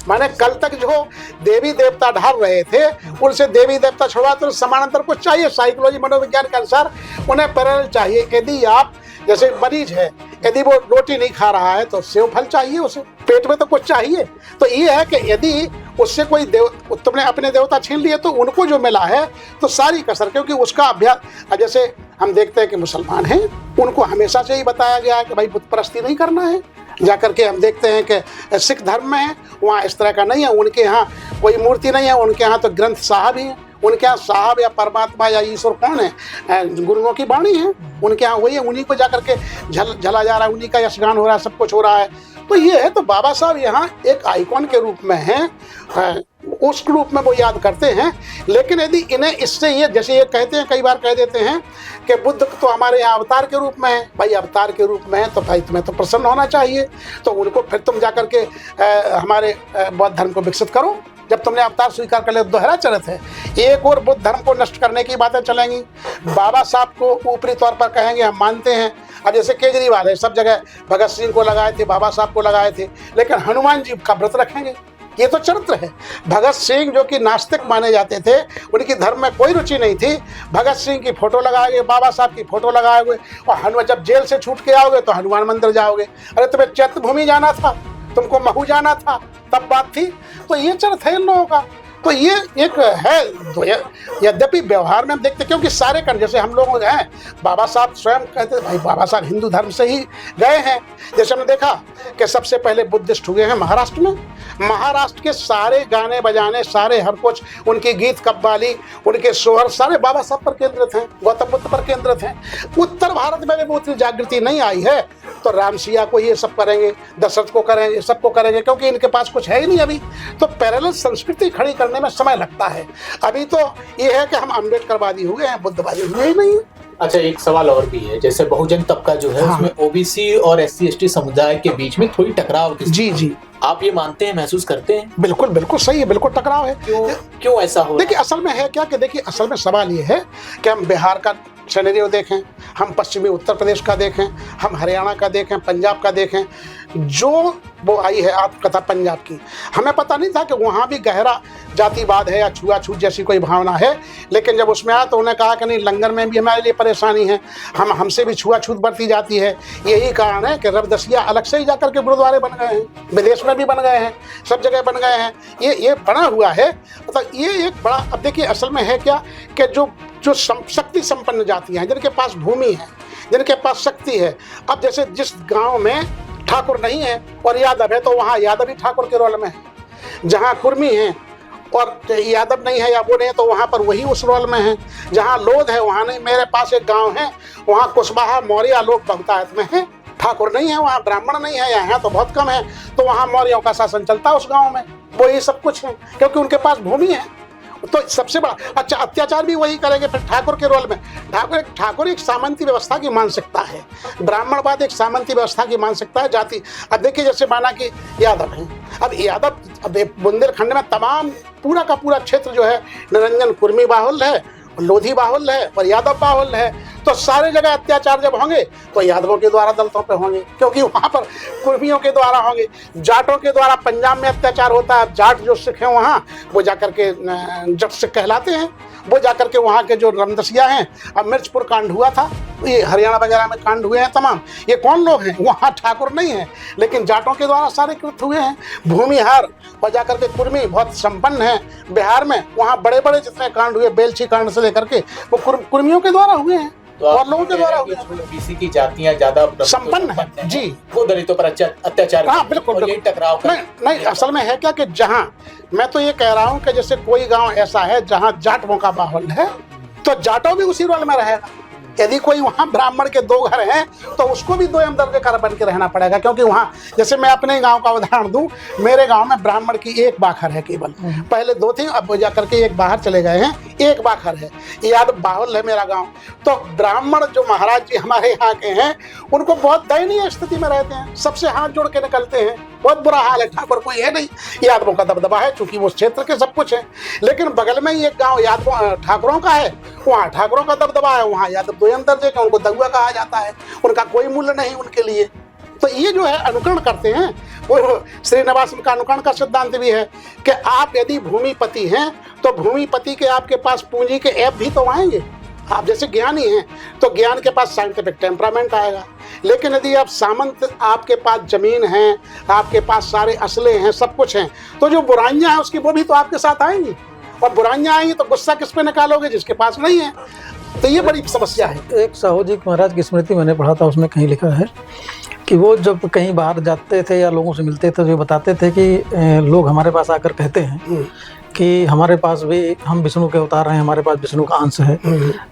माने कल तक जो देवी देवता ढाल रहे थे, उनसे देवी देवता छुड़वा तो समानांतर कुछ चाहिए। साइकोलॉजी मनोविज्ञान के अनुसार उन्हें पैरेलल चाहिए। यदि आप, जैसे मरीज है, यदि वो रोटी नहीं खा रहा है तो सेव फल चाहिए, उसे पेट में तो कुछ चाहिए। तो ये है कि यदि उससे कोई तुमने अपने देवता छीन लिए तो उनको जो मिला है तो सारी कसर, क्योंकि उसका अभ्यास, जैसे हम देखते हैं कि मुसलमान हैं, उनको हमेशा से ही बताया गया है कि भाई बुत परस्ती नहीं करना है। जाकर के हम देखते हैं कि सिख धर्म में है, वहाँ इस तरह का नहीं है, उनके यहाँ कोई मूर्ति नहीं है, उनके यहाँ तो ग्रंथ साहब ही है। उनके यहाँ साहब या परमात्मा या ईश्वर कौन है? गुरुओं की वाणी है, उनके यहाँ वही है, उन्हीं को जाकर के झला जा रहा है, उन्हीं का यशगान हो रहा है, सब कुछ हो रहा है। तो ये है, तो बाबा साहब यहाँ एक आइकॉन के रूप में हैं, उस रूप में वो याद करते हैं। लेकिन यदि इन्हें इससे, ये जैसे ये कहते हैं, कई बार कह देते हैं कि बुद्ध तो हमारे यहाँ अवतार के रूप में है। भाई अवतार के रूप में है तो भाई तुम्हें तो प्रसन्न होना चाहिए, तो उनको फिर तुम जाकर के हमारे बौद्ध धर्म को विकसित करो, जब तुमने अवतार स्वीकार कर लिया, दोहरा चरित्र है। एक और बुद्ध धर्म को नष्ट करने की बातें चलेंगी, बाबा साहब को ऊपरी तौर पर कहेंगे हम मानते हैं। अब जैसे केजरीवाल है, सब जगह भगत सिंह को लगाए थे, बाबा साहब को लगाए थे, लेकिन हनुमान जी का व्रत रखेंगे। ये तो चरित्र है। भगत सिंह जो कि नास्तिक माने जाते थे, उनकी धर्म में कोई रुचि नहीं थी, भगत सिंह की फोटो लगाए हुए, बाबा साहब की फोटो लगाए हुए, और हनुमान, जब जेल से छूट के आओगे तो हनुमान मंदिर जाओगे। अरे तुम्हें चैत्यभूमि जाना था, तुमको महू जाना था, तब बात थी। तो ये चरित्र है इन लोगों का। तो ये एक है, तो यद्यपि व्यवहार में हम देखते, क्योंकि सारे कण जैसे हम लोग हैं, बाबा साहब स्वयं कहते भाई बाबा साहब हिंदू धर्म से ही गए हैं। जैसे हमने देखा कि सबसे पहले बुद्धिस्ट हुए हैं महाराष्ट्र में। महाराष्ट्र के सारे गाने बजाने, सारे हर कुछ, उनकी गीत कव्वाली, उनके सोहर सारे बाबा साहब पर केंद्रित हैं, गौतम बुद्ध पर केंद्रित हैं। उत्तर भारत में भी बहुत जागृति नहीं आई है, तो राम सिया को ये सब करेंगे, दशरथ को करेंगे, सबको करेंगे, क्योंकि इनके पास कुछ है ही नहीं अभी। तो पैरेलल संस्कृति खड़ी करने में समय लगता है। अभी तो ये है कि हम अम्बेडकरवादी हुए हैं, बुद्धवादी हुए ही नहीं। अच्छा, एक सवाल और भी है, जैसे बहुजन तबका जो है, उसमें ओबीसी और SC/ST समुदाय के बीच में थोड़ी टकराव की, जी आप ये मानते हैं, महसूस करते हैं? बिल्कुल बिल्कुल सही है, बिल्कुल टकराव है। क्यों ऐसा हो? देखिए असल में है क्या कि देखिए असल में सवाल ये है कि हम बिहार का सिनेरियो देखें, हम पश्चिमी उत्तर प्रदेश का देखें, हम हरियाणा का देखें, पंजाब का देखें। जो वो आई है आत्मकथा पंजाब की, हमें पता नहीं था कि वहाँ भी गहरा जातिवाद है या छुआछूत जैसी कोई भावना है, लेकिन जब उसमें आया तो उन्होंने कहा कि नहीं, लंगर में भी हमारे लिए परेशानी है, हमसे भी छुआछूत बढ़ती जाती है। यही कारण है कि रबदसिया अलग से ही जाकर के गुरुद्वारे बन गए हैं, विदेश में भी बन गए हैं, सब जगह बन गए हैं। ये बना हुआ है। मतलब ये एक बड़ा, अब देखिए असल में है क्या कि जो शक्ति संपन्न जातियाँ हैं, जिनके पास भूमि है, जिनके पास शक्ति है। अब जैसे जिस गांव में ठाकुर नहीं है और यादव है, तो वहाँ यादव ही ठाकुर के रोल में है। जहाँ कुर्मी है और यादव नहीं है या वो नहीं है, तो वहाँ पर वही उस रोल में है। जहाँ लोध है वहाँ नहीं। मेरे पास एक गांव है, वहाँ कुशवाहा मौर्य लोग बहुतायत में है, ठाकुर नहीं है, वहाँ ब्राह्मण नहीं है, यहाँ तो बहुत कम है, तो वहाँ मौर्यों का शासन चलता है उस गाँव में। वो ये सब कुछ है क्योंकि उनके पास भूमि है। तो सबसे बड़ा अच्छा अत्याचार भी वही करेंगे फिर ठाकुर के रोल में। ठाकुर एक सामंती व्यवस्था की मानसिकता है, ब्राह्मणवाद एक सामंती व्यवस्था की मानसिकता है, जाति। अब देखिए जैसे माना कि यादव है, अब यादव, अब बुंदेलखंड में तमाम पूरा का पूरा क्षेत्र जो है निरंजन कुर्मी बाहुल्य है, लोधी बाहुल्य है और यादव बाहुल्य है। तो सारे जगह अत्याचार जब होंगे तो यादवों के द्वारा दलितों पे होंगे, क्योंकि वहाँ पर कुर्मियों के द्वारा होंगे। जाटों के द्वारा पंजाब में अत्याचार होता है। जाट जो सिख हैं वहाँ, वो जाकर के जट सिख कहलाते हैं, वो जाकर के वहाँ के जो रमदसिया हैं, अब मिर्चपुर कांड हुआ था, ये हरियाणा वगैरह में कांड हुए हैं तमाम। ये कौन लोग हैं? वहाँ ठाकुर नहीं है, लेकिन जाटों के द्वारा सारे कृत हुए हैं। भूमिहार और जाकर के कुर्मी बहुत संपन्न है बिहार में, वहाँ बड़े बड़े जितने कांड हुए, बेलछी कांड से लेकर के, वो कुर्मियों के द्वारा हुए हैं और लोगों के द्वारा हुए। ओबीसी की जातियां ज्यादा संपन्न है जी, वो दलितों पर अत्याचार, हाँ बिल्कुल टकराव। नहीं असल में है क्या कि जहाँ मैं तो ये कह रहा हूँ कि जैसे कोई गांव ऐसा है जहाँ जाटों का बाहुल्य है, तो जाटों भी उसी रोल में रहेगा। यदि कोई वहाँ ब्राह्मण के 2 घर हैं तो उसको भी 2 दर्जे का बन के रहना पड़ेगा, क्योंकि वहाँ जैसे मैं अपने गांव का उदाहरण दूं, मेरे गांव में ब्राह्मण की 1 बाखर है केवल, पहले 2 थी, अब जाकर के 1 बाहर चले गए हैं, 1 बाखर है। यादव बाहुल्य है मेरा गांव। तो ब्राह्मण जो महाराज जी हमारे यहाँ के हैं, उनको बहुत दयनीय स्थिति में रहते हैं, सबसे हाथ जोड़ के निकलते हैं, बहुत बुरा हाल है। ठाकुर कोई है नहीं, यादवों का दबदबा है चूंकि वो क्षेत्र के सब कुछ है। लेकिन बगल में ही एक गांव यादवों ठाकुरों का है, वहाँ ठाकुरों का दबदबा है, वहाँ यादव 2 दर्जे के, उनको दगुआ कहा जाता है, उनका कोई मूल्य नहीं उनके लिए। तो ये जो है अनुकरण करते हैं। वो श्रीनिवासन का अनुकरण का सिद्धांत भी है कि आप यदि भूमिपति हैं तो भूमिपति के आपके पास पूंजी के ऐप भी तो आएंगे। आप जैसे ज्ञानी हैं तो ज्ञान के पास साइंटिफिक टेम्परामेंट आएगा, लेकिन यदि आप सामंत, आपके पास जमीन है, आपके पास सारे असले हैं, सब कुछ हैं, तो जो बुराइयां हैं उसकी वो भी तो आपके साथ आएंगी, और बुराइयां आएंगी तो गुस्सा किस पे निकालोगे? जिसके पास नहीं है। तो ये बड़ी समस्या है। एक साहू जी महाराज की स्मृति मैंने पढ़ा था, उसमें कहीं लिखा है कि वो जब कहीं बाहर जाते थे या लोगों से मिलते थे तो ये बताते थे कि लोग हमारे पास आकर कहते हैं कि हमारे पास भी, हम विष्णु के अवतार हैं, हमारे पास विष्णु का अंश है।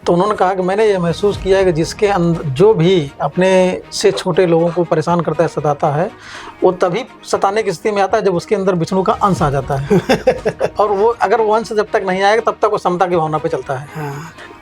तो उन्होंने कहा कि मैंने ये महसूस किया है कि जिसके अंदर जो भी अपने से छोटे लोगों को परेशान करता है, सताता है, वो तभी सताने की स्थिति में आता है जब उसके अंदर विष्णु का अंश आ जाता है। और वो अगर वो अंश जब तक नहीं आएगा तब तक वो समता की भावना पे चलता है।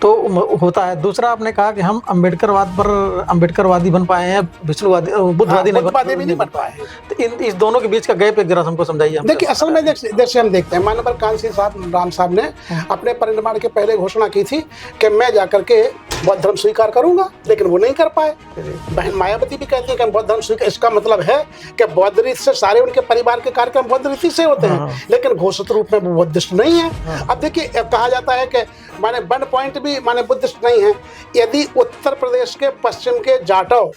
तो होता है। दूसरा आपने कहा कि हम अम्बेडकरवादी बन पाए हैं, विष्णुवादी बुद्धवादी नहीं बन पाए। तो इस दोनों के बीच का गैप एक जरा हमको समझाइए। देखिए, असल में जैसे हम देखते हैं, माननीय कांसी साहब राम साहब ने अपने परिनिर्वाण के पहले घोषणा की थी कि मैं जाकर के बौद्ध धर्म स्वीकार करूंगा, लेकिन वो नहीं कर पाए। बहन मायावती भी कहती है कि बौद्ध धर्म स्वीकार, इसका मतलब है कि बौद्ध रीति से सारे उनके परिवार के कार्यक्रम बौद्ध रीति से होते हैं, लेकिन घोषित रूप में वो बुद्धिस्ट नहीं है। अब देखिए, कहा जाता है कि माने 1 पॉइंट भी माने बुद्धिस्ट नहीं है। यदि उत्तर प्रदेश के पश्चिम के जाटव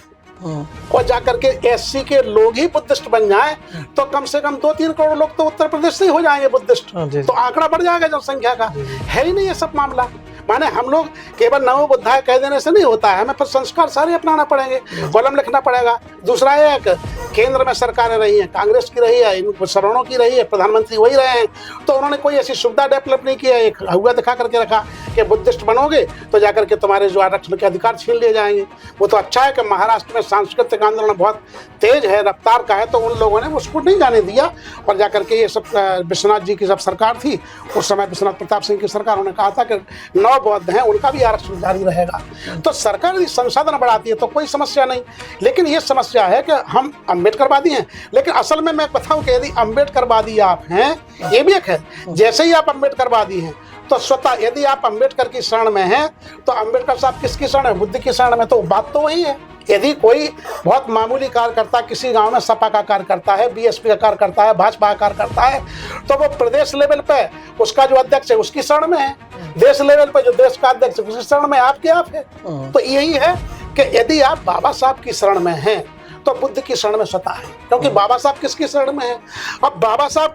और जाकर के एससी के लोग ही बुद्धिस्ट बन जाएं, तो कम से कम 2-3 करोड़ लोग तो उत्तर प्रदेश से ही हो जाएंगे बुद्धिस्ट। तो आंकड़ा बढ़ जाएगा जनसंख्या का। है ही नहीं ये सब मामला। माने हम लोग केवल नमो बुद्धाय कह देने से नहीं होता है, हमें फिर संस्कार सारे अपनाना पड़ेंगे, कॉलम लिखना पड़ेगा। दूसरा है कि केंद्र में सरकारें रही हैं, कांग्रेस की रही है, इन शरणों की रही है, प्रधानमंत्री वही रहे हैं, तो उन्होंने कोई ऐसी सुविधा डेवलप नहीं की है। एक हुआ दिखा करके रखा कि बुद्धिस्ट बनोगे तो जाकर के तुम्हारे जो आरक्षण के अधिकार छीन लिए जाएंगे। वो तो अच्छा है कि महाराष्ट्र में सांस्कृतिक आंदोलन बहुत तेज है, रफ्तार का है, तो उन लोगों ने उसको नहीं जाने दिया। और जाकर के ये सब विश्वनाथ जी की जब सरकार थी, उस समय विश्वनाथ प्रताप सिंह की सरकार, उन्होंने कहा था कि 9 बौद्ध हैं, उनका भी आरक्षण जारी रहेगा। तो सरकार यदि संसाधन बढ़ाती है तो कोई समस्या नहीं, लेकिन ये समस्या है कि हम अम्बेडकरवादी हैं। लेकिन असल में मैं बताऊं कि यदि अम्बेडकरवादी आप हैं, ये भी एक है, जैसे ही आप अम्बेडकरवादी हैं तो स्वतः यदि आप अम्बेडकर की शरण में हैं, तो अम्बेडकर साहब किसकी शरण है? बुद्ध की शरण में। तो बात तो वही है। यदि कोई बहुत मामूली कार्यकर्ता किसी गांव में सपा का कार्य करता है, बीएसपी का कार्य करता है, भाजपा का कार्य करता है, तो वो प्रदेश लेवल पे उसका जो अध्यक्ष है उसकी शरण में है, देश लेवल पे जो देश का अध्यक्ष है उसकी शरण में आपके आप है। तो यही है कि यदि आप बाबा साहब की शरण में हैं तो बुद्ध की शरण में स्वतः है, क्योंकि बाबा साहब किसकी शरण में है? अब बाबा साहब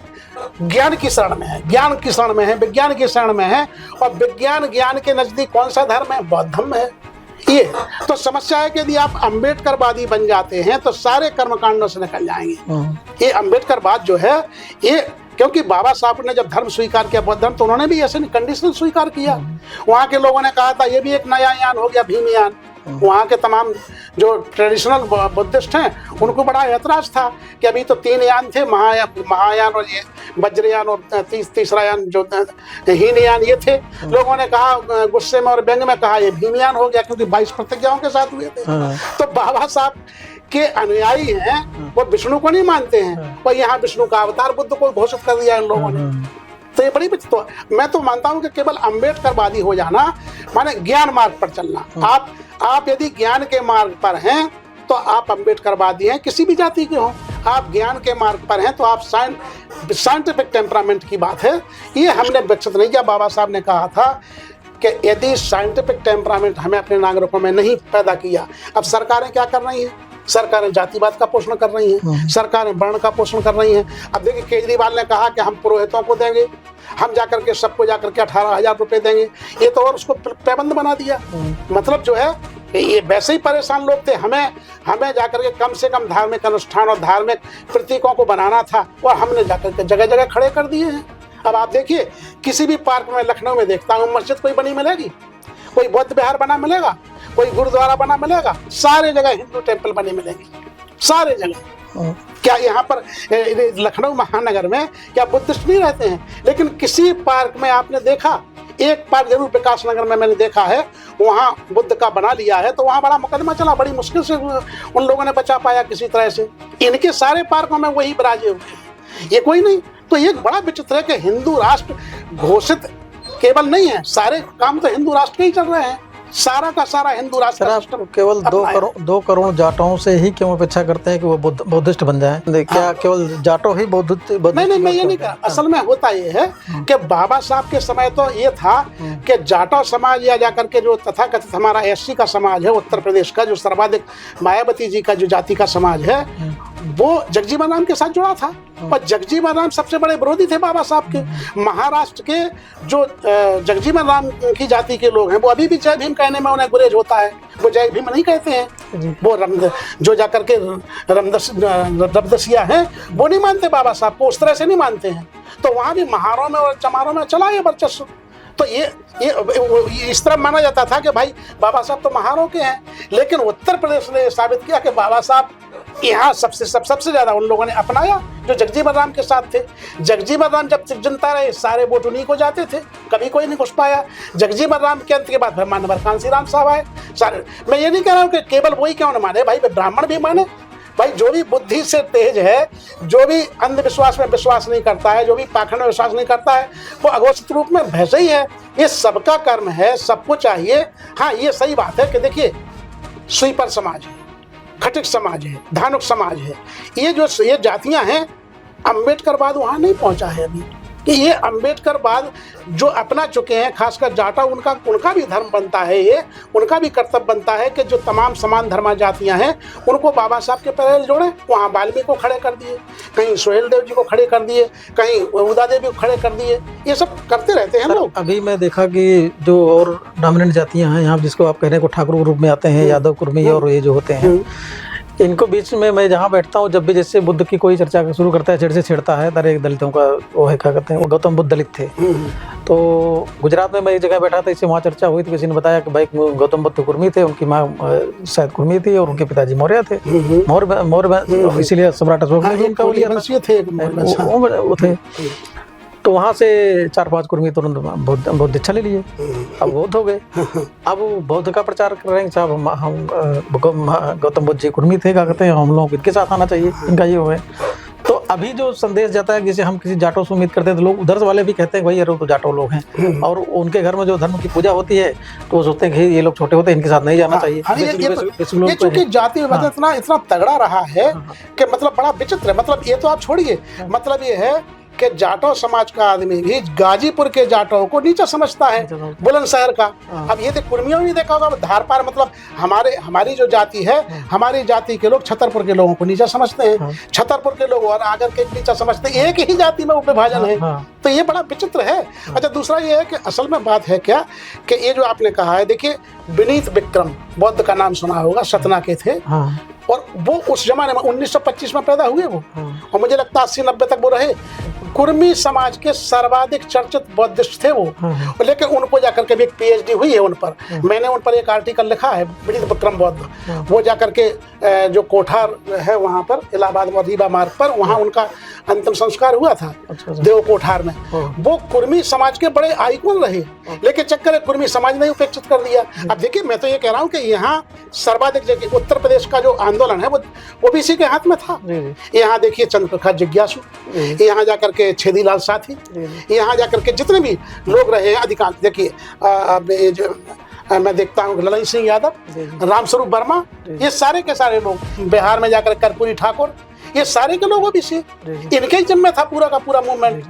ज्ञान की शरण में है, ज्ञान की शरण में है, विज्ञान की शरण में है। और विज्ञान ज्ञान के नजदीक कौन सा धर्म है? बौद्ध धर्म है। ये तो समस्या है कि यदि आप अम्बेडकरवादी बन जाते हैं तो सारे कर्मकांडों से निकल जाएंगे। ये अम्बेडकरवाद जो है, ये क्योंकि बाबा साहब ने जब धर्म स्वीकार किया बौद्ध धर्म, तो उन्होंने भी ऐसे कंडीशनल स्वीकार किया। वहाँ के लोगों ने कहा था ये भी एक नया यान हो गया, भीमयान। वहाँ के तमाम जो ट्रेडिशनल बुद्धिस्ट हैं उनको बड़ा ऐतराज था कि अभी तो 3 यान थे, महायान और ये वज्रयान और तीसरा यान जो हीनयान, ये थे। लोगों ने कहा गुस्से में और व्यंग में कहा ये भीमयान हो गया, क्योंकि 22 प्रतिज्ञाओं के साथ हुए थे। तो बाबा साहब के अनुयायी हैं, वो विष्णु को नहीं मानते हैं, वो यहाँ विष्णु का अवतार बुद्ध को घोषित कर दिया इन लोगों ने। तो ये बड़ी तो मैं तो मानता हूँ कि केवल अम्बेडकरवादी हो जाना माने ज्ञान मार्ग पर चलना। आप यदि ज्ञान के मार्ग पर हैं तो आप अम्बेडकरवादी हैं, किसी भी जाति के हों। आप ज्ञान के मार्ग पर हैं तो आप साइंटिफिक टेम्परामेंट की बात है, ये हमने विकसित नहीं किया। बाबा साहब ने कहा था कि यदि साइंटिफिक टेम्परामेंट हमें अपने नागरिकों में नहीं पैदा किया, अब सरकारें क्या कर रही हैं? सरकारें जातिवाद का पोषण कर रही हैं, सरकारें वर्ण का पोषण कर रही हैं। अब देखिए, केजरीवाल ने कहा कि हम पुरोहितों को देंगे, हम जाकर के सबको जाकर के 18,000 रुपए देंगे, ये तो और उसको पाबंद बना दिया। मतलब जो है ये वैसे ही परेशान लोग थे, हमें जाकर के कम से कम धार्मिक अनुष्ठान और धार्मिक प्रतीकों को बनाना था, और हमने जाकर के जगह जगह खड़े कर दिए हैं। अब आप देखिए, किसी भी पार्क में लखनऊ में देखता हूँ मस्जिद कोई बनी मिलेगी, कोई बौद्ध विहार बना मिलेगा, कोई गुरुद्वारा बना मिलेगा, सारे जगह हिंदू टेम्पल बने मिलेंगे, सारे जगह। क्या यहाँ पर लखनऊ महानगर में क्या बुद्धिस्ट नहीं रहते हैं? लेकिन किसी पार्क में आपने देखा, एक पार्क जरूर विकास नगर में मैंने देखा है, वहाँ बुद्ध का बना लिया है, तो वहाँ बड़ा मुकदमा चला, बड़ी मुश्किल से उन लोगों ने बचा पाया किसी तरह से। इनके सारे पार्कों में वही विराजे हुए हैं, ये कोई नहीं। तो ये बड़ा विचित्र है कि हिंदू राष्ट्र घोषित केवल नहीं है, सारे काम तो हिंदू राष्ट्र के ही चल रहे हैं, सारा का सारा हिंदू राष्ट्र। केवल 2 करोड़ जाटों से ही क्यों अपेक्षा करते हैं कि वो बुद्धिस्ट बन जाएं? क्या केवल जाटो ही बुद्धिस्ट? नहीं, मैं ये नहीं कहा। असल में होता ये है कि बाबा साहब के समय तो ये था कि जाटो समाज या जाकर के जो तथाकथित हमारा एससी का समाज है उत्तर प्रदेश का, जो सर्वाधिक मायावती जी का जो जाति का समाज है, वो जगजीवन राम के साथ जुड़ा था। और जगजीवन राम सबसे बड़े विरोधी थे बाबा साहब के। महाराष्ट्र के जो जगजीवन राम की जाति के लोग हैं, वो अभी भी जय भीम कहने में उन्हें गुरेज होता है, वो जय भीम नहीं कहते हैं। वो जो जाकर के रमदसिया हैं, वो नहीं मानते बाबा साहब को, उस तरह से नहीं मानते हैं। तो वहाँ भी महारों में और चमारों में चला ये वर्चस्व। तो ये इस तरह माना जाता था कि भाई बाबा साहब तो महारों के हैं, लेकिन उत्तर प्रदेश ने साबित किया कि बाबा साहब यहाँ सबसे ज्यादा उन लोगों ने अपनाया जो जगजीवन राम के साथ थे। जगजीवन राम जब तक जनता रहे सारे वोट उन्हीं को जाते थे, कभी कोई नहीं घुस पाया। जगजीवन राम के अंत के बाद फिर मानवर कांसीराम साहब आए सारे। मैं ये नहीं कह रहा हूँ कि केवल वही क्यों न माने, भाई ब्राह्मण भी माने। भाई जो भी बुद्धि से तेज है, जो भी अंधविश्वास में विश्वास नहीं करता है, जो भी पाखंड में विश्वास नहीं करता है, वो अघोषित रूप में भैंसे ही है। ये सबका कर्म है, सबको चाहिए। हाँ, ये सही बात है कि देखिए स्वीपर समाज है, खटिक समाज है, धानुक समाज है, ये जातियां हैं। अम्बेडकरवाद वहां नहीं पहुंचा है अभी कि ये अम्बेडकरवाद जो अपना चुके हैं, खासकर जाटा, उनका भी धर्म बनता है, ये उनका भी कर्तव्य बनता है कि जो तमाम समान धर्मा जातियां हैं उनको बाबा साहब के पैर जोड़े। वहाँ वाल्मीकि को खड़े कर दिए, कहीं सोहेल देव जी को खड़े कर दिए, कहीं उदा देवी को खड़े कर दिए। ये सब करते रहते हैं लोग। अभी मैं देखा कि जो और डोमिनेंट जातियां हैं यहाँ, जिसको आप कह रहे हैं को ठाकुर ग्रुप में आते हैं, यादव कुर्मी और ये जो होते हैं, इनको बीच में मैं जहाँ बैठता हूँ, जब भी जैसे बुद्ध की कोई चर्चा शुरू करता है, छेड़ से छेड़ता है। दर एक दलितों का वो है, क्या कहते हैं, वो गौतम बुद्ध दलित थे। तो गुजरात में मैं एक जगह बैठा था, इससे वहाँ चर्चा हुई थी। किसी ने बताया कि भाई गौतम बुद्ध कुर्मी थे, उनकी माँ शायद कुर्मी थी और उनके पिताजी मौर्य थे। मौर्य इसीलिए सम्राट अशोक ने भी उनका वो थे। तो वहाँ से 4-5 कुर्मी तुरंत बौद्ध दीक्षा ले लिए, अब बौद्ध हो गए। अब वो बौद्ध का प्रचार कर रहे हैं, साहब हम गौतम बुद्ध जी कुर्मी थे, क्या कहते हैं, हम लोग इनके साथ आना चाहिए, इनका ये हो है। तो अभी जो संदेश जाता है, जैसे हम किसी जाटों से उम्मीद करते हैं, तो लोग उधर वाले भी कहते हैं भाई ये तो जाटो लोग हैं, और उनके घर में जो धर्म की पूजा होती है तो वो सोचते हैं कि ये लोग छोटे होते हैं, इनके साथ नहीं जाना चाहिए। ये चूंकि जाति विभाजन इतना तगड़ा रहा है कि मतलब बड़ा विचित्र है। मतलब ये तो आप छोड़िए, मतलब ये है कि जाटो समाज का आदमी भी गाजीपुर के जाटों को नीचा समझता है, बुलंदशहर का। अब ये कुर्मियों में देखा होगा, धार पार, मतलब हमारी जो जाति है, हमारी जाति के लोग छतरपुर के लोगों को नीचा समझते हैं, छतरपुर के लोग और आगर के नीचा समझते हैं। एक ही जाति में विभाजन है, तो ये बड़ा विचित्र है। अच्छा, दूसरा ये है कि असल में बात है क्या कि ये जो आपने कहा है, देखिए विनीत विक्रम बौद्ध का नाम सुना होगा, सतना के थे, और वो उस जमाने में 1925 में पैदा हुए वो, और मुझे लगता है 80-90 तक वो रहे। कुर्मी समाज के सर्वाधिक चर्चित बौद्धिस्ट थे वो, लेकिन उनको जाकर के भी एक PhD हुई है उन पर। मैंने उन पर एक आर्टिकल लिखा है, विनीत विक्रम बौद्ध। वो जाकर के जो कोठार है वहाँ पर, इलाहाबाद में रीवा मार्ग पर, वहाँ उनका अंतिम संस्कार हुआ था, देव कोठार में। वो कुर्मी समाज के बड़े आइकॉन रहे, लेकिन चक्कर कुर्मी समाज ने उपेक्षित कर दिया। अब देखिए, मैं तो ये कह रहा हूँ कि यहाँ सर्वाधिक उत्तर प्रदेश का जो आंदोलन है वो ओबीसी के हाथ में था। यहाँ देखिए चंद्रप्रकाश जिज्ञासु, यहाँ जाकर के छेदीलाल साथी, यहाँ जाकर के जितने भी लोग रहे हैं अधिकांश, देखिए मैं देखता हूँ ललन सिंह यादव, रामस्वरूप वर्मा, ये सारे के सारे लोग, बिहार में जाकर कर्पूरी ठाकुर, ये सारे के लोग ओबीसी, इनके ही जिम्मे था पूरा का पूरा मूवमेंट।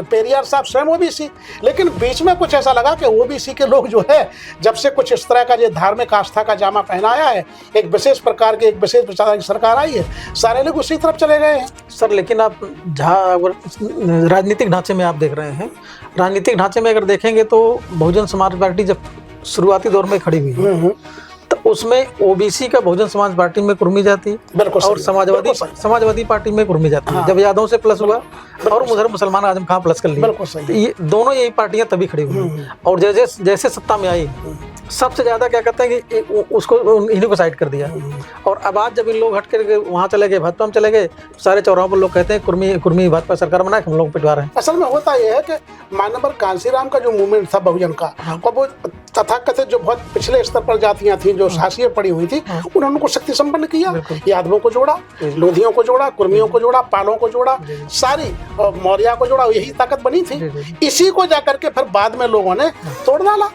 पेरियार साहब स्वयं ओबीसी, लेकिन बीच में कुछ ऐसा लगा कि ओबीसी के लोग जो है, जब से कुछ इस तरह का जो धार्मिक आस्था का जामा पहनाया है, एक विशेष प्रकार की एक विशेष विचारधारा की सरकार आई है, सारे लोग उसी तरफ चले गए हैं। सर, लेकिन आप जहाँ राजनीतिक ढांचे में आप देख रहे हैं, राजनीतिक ढांचे में अगर देखेंगे तो बहुजन समाज पार्टी जब शुरुआती दौर में खड़ी हुई तो उसमें ओबीसी का बहुजन समाज पार्टी में कुर्मी जाति और समाजवादी पार्टी में कुर्मी जाति, जब यादव से प्लस हुआ और उधर मुसलमान आजम खां प्लस कर लिया, ये दोनों यही पार्टियां तभी खड़ी हुई। और जैसे सत्ता में आई, सबसे ज्यादा क्या कहते हैं कि उसको इन्हीं को साइड कर दिया। और अब आज जब इन लोग हट कर वहाँ चले गए, भाजपा में चले गए, सारे चौराहों पर लोग कहते हैं कुर्मी भाजपा सरकार बनाए, हम लोग पिटवा रहे हैं। असल में होता यह है कि मानवर कांसीराम का जो मूवमेंट था बहुजन का, और वो तथाकथित जो बहुत पिछले स्तर पर जातियां थी, जो शासियां पड़ी हुई थी, उन्होंने उनको शक्ति संपन्न किया। यादवों को जोड़ा, लोधियों को जोड़ा, कुर्मियों को जोड़ा, पालों को जोड़ा, सारी मौर्या को जोड़ा, यही ताकत बनी थी। इसी को जाकर के फिर बाद में लोगों ने तोड़ डाला,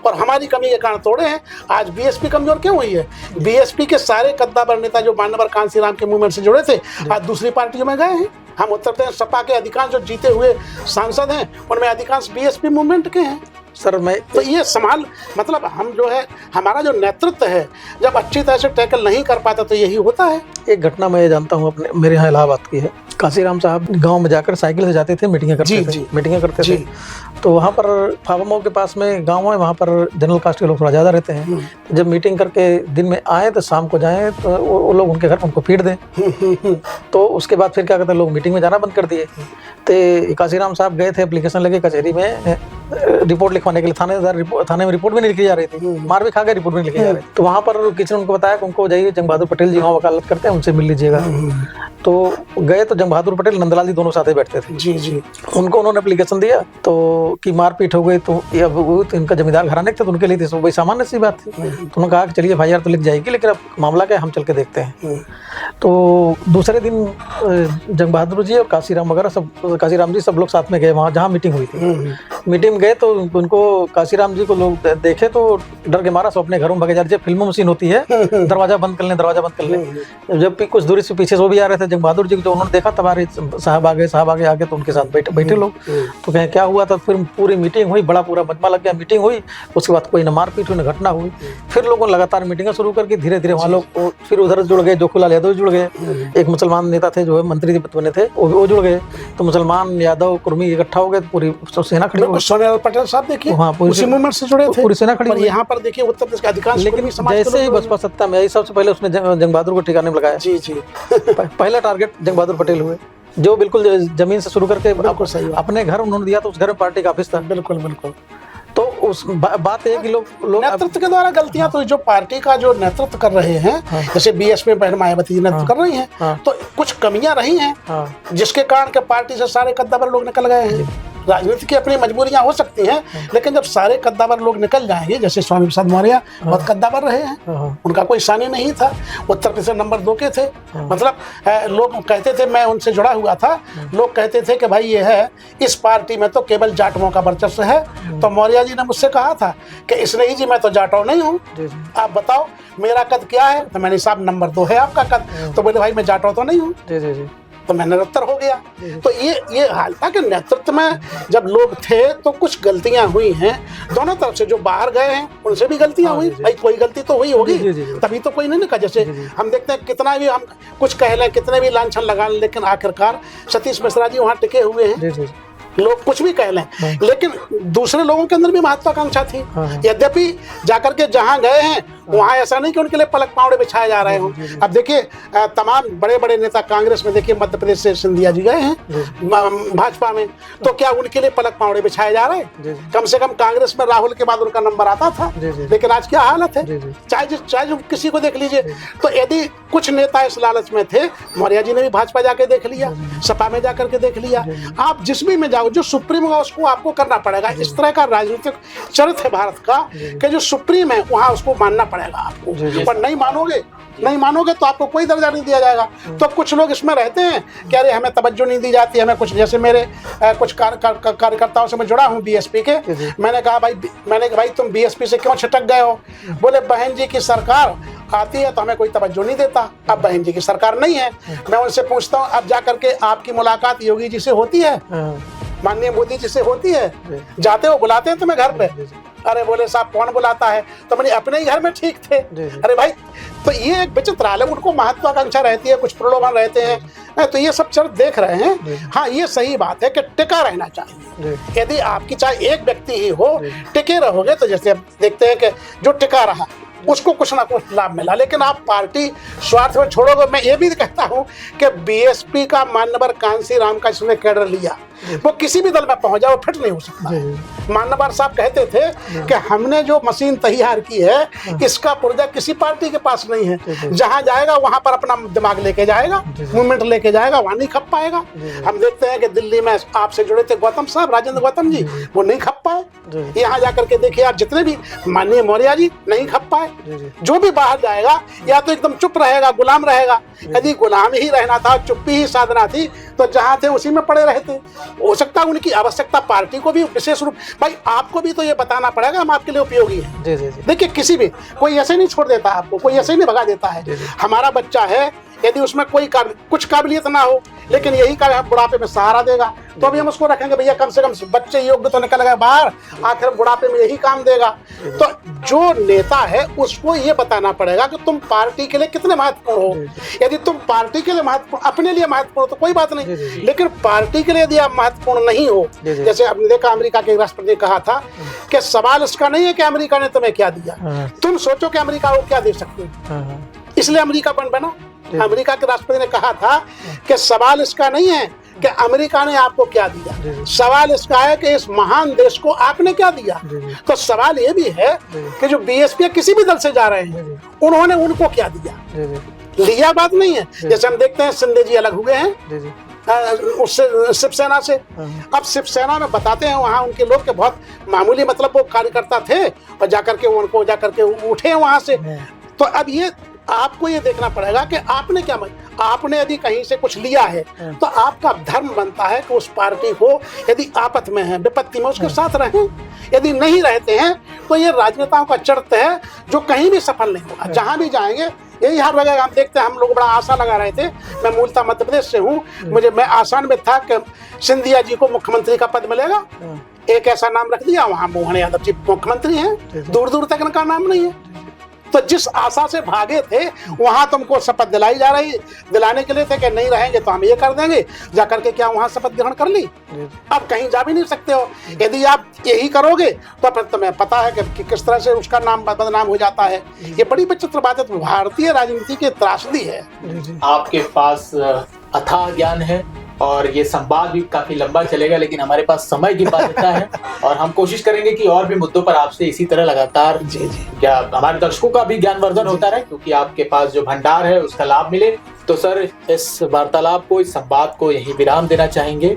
और हमारी कमी के कारण तोड़े हैं। आज बीएसपी कमजोर क्यों हुई है? बीएसपी के सारे कद्दावर नेता जो मानवर कांसीराम के मूवमेंट से जुड़े थे, आज दूसरी पार्टियों में गए हैं। हम उत्तर प्रदेश सपा के अधिकांश जो जीते हुए सांसद हैं, उनमें अधिकांश बीएसपी मूवमेंट के हैं। सर, मैं तो ये संभाल, मतलब हम जो है, हमारा जो नेतृत्व है, जब अच्छी तरह से टैकल नहीं कर पाता तो यही होता है। एक घटना मैं जानता हूँ, अपने मेरे यहाँ इलाहाबाद की है। काशीराम साहब गांव में जाकर साइकिल से जाते थे, मीटिंगें करते थे। तो वहाँ पर फार्मो के पास में गांव है, वहाँ पर जनरल कास्ट के लोग थोड़ा ज़्यादा रहते हैं। तो जब मीटिंग करके दिन में आए तो शाम को जाएं तो वो लोग उनके घर उनको फीड दें। तो उसके बाद फिर क्या कहते हैं, लोग मीटिंग में जाना बंद कर दिए। तो काशीराम साहब गए थे, एप्लीकेशन लगे कचहरी में रिपोर्ट लिखवाने के लिए। थाने में रिपोर्ट भी नहीं लिखी जा रही थी, मार भी खा गए, रिपोर्ट भी नहीं लिखी जा रही। तो वहाँ पर किसी ने उनको बताया कि उनको जाइए, जंग बहादुर पटेल जी वहाँ वकालत करते हैं, उनसे मिल लीजिएगा। तो गए तो जंग बहादुर पटेल नंदलाल जी दोनों साथ ही बैठते थे। जी। उनको उन्होंने एप्लीकेशन दिया तो कि मारपीट हो गई। तो अब इनका जमींदार घराने थे, तो उनके लिए तो वही सामान्य सी बात थी। तो उन्होंने कहा कि चलिए FIR तो लिख जाएगी, लेकिन अब मामला क्या है, हम चल के देखते हैं। तो दूसरे दिन जंग बहादुर जी और काशीराम वगैरह सब, काशीराम जी सब लोग साथ में गए वहाँ जहाँ मीटिंग हुई थी। मीटिंग में गए तो उनको काशीराम जी को लोग देखे तो डर के मारा सब अपने घरों में भागे जा रहे। फिल्मों में सीन होती है, दरवाजा बंद कर लें, दरवाजा बंद कर लें। जब भी कुछ दूरी से पीछे से वो भी आ रहे थे, जंग बहादुर जी को जो उन्होंने देखा तब आ रहे साहब आगे तो उनके साथ बैठे लोग। तो कहें क्या हुआ था, फिर पूरी मीटिंग हुई, बड़ा पूरा मजमा लग गया, मीटिंग हुई। उसके बाद कोई न मारपीट हुई, न घटना हुई। फिर लोगों ने लगातार मीटिंगें शुरू करके धीरे धीरे वहाँ लोग फिर उधर जुड़ गए। जोखूलाल यादव जुड़ गए, एक मुसलमान नेता थे जो है मंत्री बने थे, वो जुड़ गए। तो मुसलमान यादव कुर्मी इकट्ठा हो गए, पूरी सेना खड़ी हो गई। सोनिया पटेल साहब देखिए उसी मूवमेंट से जुड़े थे, पूरी सेना खड़ी हुई। यहाँ पर देखिए उत्तर प्रदेश के अधिकांश, लेकिन जैसे ही बसपा सत्ता में आई, सबसे पहले उसने जंग बहादुर को ठिकाने में लगाया। जी पहला टारगेट जंग बहादुर पटेल हुए, जो बिल्कुल जमीन से शुरू करके अपने घर उन्होंने दिया, तो उस घर में पार्टी का ऑफिस था। बिल्कुल। तो उस बात है कि लोग नेतृत्व के द्वारा गलतियां, तो जो पार्टी का जो नेतृत्व कर रहे हैं, जैसे BSP में बहन मायावती जी नेतृत्व कर रही हैं, तो कुछ कमियां रही हैं जिसके कारण के पार्टी से सारे कद्दावर लोग निकल गए हैं। राजनीति की अपनी मजबूरियां हो सकती हैं, लेकिन जब सारे कद्दावर लोग निकल जाएंगे, जैसे स्वामी प्रसाद मौर्य बहुत कद्दावर रहे हैं, उनका कोई सानी नहीं था, उत्तर प्रदेश नंबर 2 के थे। मतलब लोग कहते थे, मैं उनसे जुड़ा हुआ था, लोग कहते थे कि भाई ये है, इस पार्टी में तो केवल जाटों का वर्चस्व है। तो मौर्य जी ने मुझसे कहा था कि स्नेही जी मैं तो जाटो नहीं हूँ, आप बताओ मेरा कद क्या है। तो मैंने साहब नंबर 2 है आपका कद। तो बोले भाई मैं जाटो तो नहीं हूँ। तो मैं निरंतर हो गया। तो ये हाल था कि नेतृत्व में जब लोग थे तो कुछ गलतियां हुई हैं दोनों तरफ से। जो बाहर गए हैं उनसे भी गलतियां हुई, भाई कोई गलती तो हुई होगी, तभी तो कोई नहीं निकला। जैसे हम देखते हैं कितना भी हम कुछ कह लें, कितने भी लांछन लगा लें, लेकिन आखिरकार सतीश मिश्रा जी वहाँ टिके हुए हैं। लोग कुछ भी कह लें, लेकिन दूसरे लोगों के अंदर भी महत्वाकांक्षा थी। यद्यपि जाकर के जहां गए हैं वहां ऐसा नहीं कि उनके लिए पलक पावड़े बिछाए जा रहे हों। अब देखिए तमाम बड़े बड़े नेता कांग्रेस में, देखिए मध्य प्रदेश से सिंधिया जी गए हैं भाजपा में, तो क्या उनके लिए पलक पावड़े बिछाए जा रहे हैं? कम से कम कांग्रेस में राहुल के बाद उनका नंबर आता था, लेकिन आज क्या हालत है, चाहे किसी को देख लीजिए। तो यदि कुछ नेता इस लालच में थे, मौर्य जी ने भी भाजपा जाके देख लिया, सपा में जाकर के देख लिया। आप जिस भी में जाओ, जो सुप्रीम होगा उसको आपको करना पड़ेगा। इस तरह का राजनीतिक चरित्र है भारत का कि जो सुप्रीम है वहां उसको मानना पड़ेगा आपको, पर नहीं मानोगे तो आपको कोई दर्जा नहीं दिया जाएगा। तो कुछ लोग इसमें रहते हैं कि अरे हमें तवज्जो नहीं दी जाती, हमें कुछ, जैसे मेरे कुछ कार्यकर्ताओं से मैं जुड़ा हूँ BSP के, मैंने कहा भाई तुम BSP से क्यों छिटक गए हो? बोले बहन जी की सरकार आती है तो हमें कोई तवज्जो नहीं देता। अब बहन जी की सरकार नहीं है, मैं उनसे पूछता हूँ अब जाकर के आपकी मुलाकात योगी जी से होती है, माननीय मोदी जी से होती है? जाते हो, बुलाते हैं तुम्हें घर पे? अरे बोले साहब कौन बुलाता है? तो मैंने अपने ही घर में ठीक थे। अरे भाई, तो ये एक विचित्र हाल है। उनको महत्वाकांक्षा रहती है, कुछ प्रलोभन रहते हैं, तो ये सब चरित्र देख रहे हैं। हाँ, ये सही बात है कि टिका रहना चाहिए। यदि आपकी चाहे एक व्यक्ति ही हो, टिके रहोगे तो जैसे अब देखते हैं कि जो टिका रहा उसको कुछ ना कुछ लाभ मिला, लेकिन आप पार्टी स्वार्थ में छोड़ोगे। मैं ये भी कहता हूँ कि BSP का मान्यवर कांसी राम का जिसने कैडर लिया, वो किसी भी दल में पहुंच जाए, वो फिट नहीं हो सकता। मान्यवर साहब कहते थे कि हमने जो मशीन तैयार की है इसका पुर्जा किसी पार्टी के पास नहीं है। जहां जाएगा वहां पर अपना दिमाग लेके जाएगा, मूवमेंट लेके जाएगा, वहां नहीं खप पाएगा। हम देखते हैं कि दिल्ली में आपसे जुड़े थे गौतम साहब, राजेंद्र गौतम जी, वो नहीं खप पाए। यहाँ जाकर के देखिए आप, जितने भी माननीय मौर्य जी नहीं खप पाए। जो भी बाहर जाएगा या तो एकदम चुप रहेगा, गुलाम रहेगा। यदि गुलाम ही रहना था, चुप्पी ही साधना थी, तो जहां थे उसी में पड़े रहते। हो सकता है उनकी आवश्यकता पार्टी को भी विशेष रूप, भाई आपको भी तो ये बताना पड़ेगा हम आपके लिए उपयोगी हैं। देखिए किसी भी, कोई ऐसे नहीं छोड़ देता आपको, कोई ऐसे नहीं भगा देता है। हमारा बच्चा है यदि उसमें कोई कुछ काबिलियत ना हो, लेकिन यही का बुढ़ापे में सहारा देगा, तो अभी हम उसको रखेंगे भैया कम से कम बच्चे योग्य तो निकल गए बाहर, आखिर बुढ़ापे में यही काम देगा। तो जो नेता है उसको ये बताना पड़ेगा कि तुम पार्टी के लिए कितने महत्वपूर्ण हो। यदि तुम पार्टी के लिए महत्वपूर्ण, अपने लिए महत्वपूर्ण तो कोई बात नहीं, लेकिन पार्टी के लिए यदि आप महत्वपूर्ण नहीं हो, जैसे आपने देखा अमेरिका के राष्ट्रपति ने कहा था कि सवाल इसका नहीं है कि अमेरिका ने तुम्हें क्या दिया, तुम सोचो कि अमेरिका को क्या दे सकते हो, इसलिए अमेरिका बना। अमेरिका के राष्ट्रपति ने कहा था कि सवाल इसका नहीं है कि अमेरिका ने आपको क्या दिया, सवाल इसका है कि इस महान देश को आपने क्या दिया। तो सवाल ये भी है कि जो बीएसपी किसी भी दल से जा रहे हैं उन्होंने उनको क्या दिया, लिया बात नहीं है। जैसे हम देखते हैं शिंदे जी अलग हुए हैं उससे, शिवसेना से। अब शिवसेना में बताते हैं वहाँ उनके लोग के बहुत मामूली मतलब वो कार्यकर्ता थे और जाकर के उनको जाकर के उठे वहाँ से। तो अब ये आपको ये देखना पड़ेगा कि आपने क्या, आपने यदि कहीं से कुछ लिया है तो आपका धर्म बनता है कि उस पार्टी को यदि आपत में है, विपत्ति में, उसके साथ रहें। यदि नहीं रहते हैं तो ये राजनेताओं का चरित्र है जो कहीं भी सफल नहीं होगा, जहां भी जाएंगे यही हाल रहेगा। हम देखते हैं, हम लोग बड़ा आशा लगा रहे थे, मैं मूलतः मध्य प्रदेश से हूँ, मैं आसान में था कि सिंधिया जी को मुख्यमंत्री का पद मिलेगा, एक ऐसा नाम रख दिया, वहाँ मोहन यादव जी मुख्यमंत्री हैं, दूर दूर तक इनका नाम नहीं है। तो जिस आशा से भागे थे वहां तुमको शपथ दिलाई जा रही, दिलाने के लिए थे कि नहीं रहेंगे तो हम ये कर देंगे, जाकर के क्या वहां शपथ ग्रहण कर ली, अब कहीं जा भी नहीं सकते हो। यदि आप यही करोगे तो फिर तुम्हें पता है कि किस तरह से उसका नाम बदनाम हो जाता है। ये बड़ी विचित्र बात है, तो भारतीय राजनीति की त्रासदी है। आपके पास अथाह ज्ञान है और ये संवाद भी काफी लंबा चलेगा, लेकिन हमारे पास समय की बाध्यता है और हम कोशिश करेंगे कि और भी मुद्दों पर आपसे इसी तरह लगातार क्या हमारे दर्शकों का भी ज्ञानवर्धन होता रहे, क्योंकि आपके पास जो भंडार है उसका लाभ मिले। तो सर, इस वार्तालाप को, इस संवाद को यही विराम देना चाहेंगे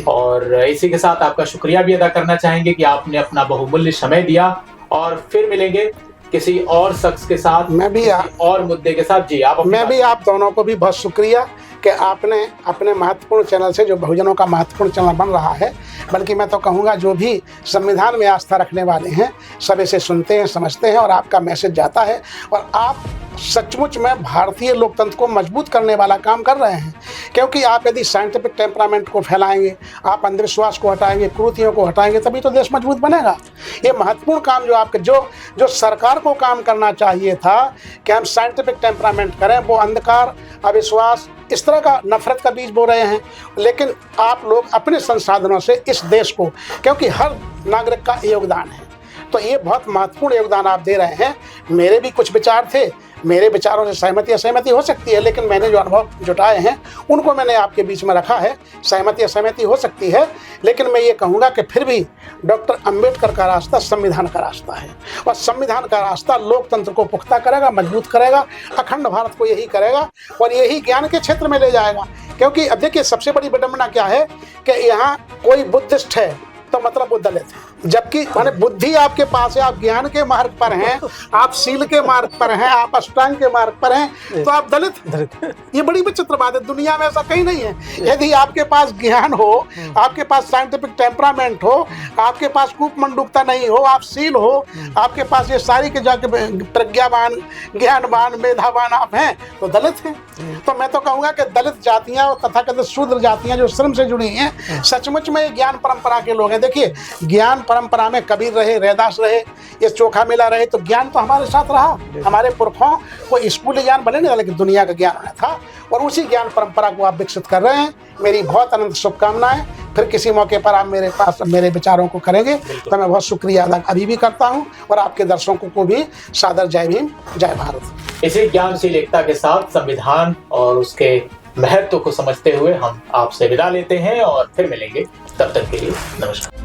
और इसी के साथ आपका शुक्रिया भी अदा करना चाहेंगे कि आपने अपना बहुमूल्य समय दिया। और फिर मिलेंगे किसी और शख्स के साथ, मैं भी और मुद्दे के साथ। जी, मैं भी आप दोनों को भी बहुत शुक्रिया कि आपने अपने महत्वपूर्ण चैनल से, जो बहुजनों का महत्वपूर्ण चैनल बन रहा है, बल्कि मैं तो कहूँगा जो भी संविधान में आस्था रखने वाले हैं सब इसे सुनते हैं, समझते हैं और आपका मैसेज जाता है और आप सचमुच में भारतीय लोकतंत्र को मजबूत करने वाला काम कर रहे हैं। क्योंकि आप यदि साइंटिफिक टेम्परामेंट को फैलाएंगे, आप अंधविश्वास को हटाएंगे, कुरीतियों को हटाएंगे, तभी तो देश मजबूत बनेगा। ये महत्वपूर्ण काम जो आपके जो सरकार को काम करना चाहिए था कि हम साइंटिफिक टेम्परामेंट करें, वो अंधकार, अविश्वास, इस तरह का नफरत का बीज बो रहे हैं। लेकिन आप लोग अपने संसाधनों से इस देश को, क्योंकि हर नागरिक का योगदान है, तो ये बहुत महत्वपूर्ण योगदान आप दे रहे हैं। मेरे भी कुछ विचार थे, मेरे विचारों से सहमति असहमति हो सकती है, लेकिन मैंने जो अनुभव जुटाए हैं उनको मैंने आपके बीच में रखा है। सहमति असहमति हो सकती है, लेकिन मैं ये कहूँगा कि फिर भी डॉक्टर अंबेडकर का रास्ता संविधान का रास्ता है और संविधान का रास्ता लोकतंत्र को पुख्ता करेगा, मजबूत करेगा, अखंड भारत को यही करेगा और यही ज्ञान के क्षेत्र में ले जाएगा। क्योंकि अब देखिए, सबसे बड़ी विडंबना क्या है कि यहाँ कोई बुद्धिस्ट है तो मतलब वो दलित है, जबकि माने बुद्धि आपके पास है, आप ज्ञान के मार्ग पर हैं, आप शील के मार्ग पर हैं, आप अष्टांग के मार्ग पर हैं, तो आप दलित। ये बड़ी विचित्र बात है, दुनिया में ऐसा कहीं नहीं है। यदि आपके पास ज्ञान हो, आपके पास साइंटिफिक टेम्परामेंट हो, आपके पास कूपमंडूकता नहीं हो, आप शील हो, आपके पास ये सारी के जाके प्रज्ञावान, ज्ञानवान, मेधावान आप हैं, तो दलित हैं। तो मैं तो कहूँगा कि दलित जातियाँ और तथाकथित शूद्र जातियाँ जो श्रम से जुड़ी हैं, सचमुच में ज्ञान परंपरा के लोग हैं। देखिए, ज्ञान परंपरा में कबीर रहे, रैदास रहे, ये चोखा मेला रहे, तो ज्ञान तो हमारे साथ रहा। हमारे पुरखों को स्कूली ज्ञान भले नहीं, लेकिन दुनिया का ज्ञान आया था और उसी ज्ञान परंपरा को आप विकसित कर रहे हैं। मेरी बहुत अनंत शुभकामनाएं। फिर किसी मौके पर आप मेरे पास मेरे विचारों को करेंगे तो मैं बहुत शुक्रिया अदा अभी भी करता हूं और आपके दर्शकों को भी सादर जय भीम, जय भारत। इसी ज्ञानशील एकता के साथ संविधान और उसके महत्व को समझते हुए हम आपसे विदा लेते हैं और फिर मिलेंगे। तब तक के लिए नमस्कार।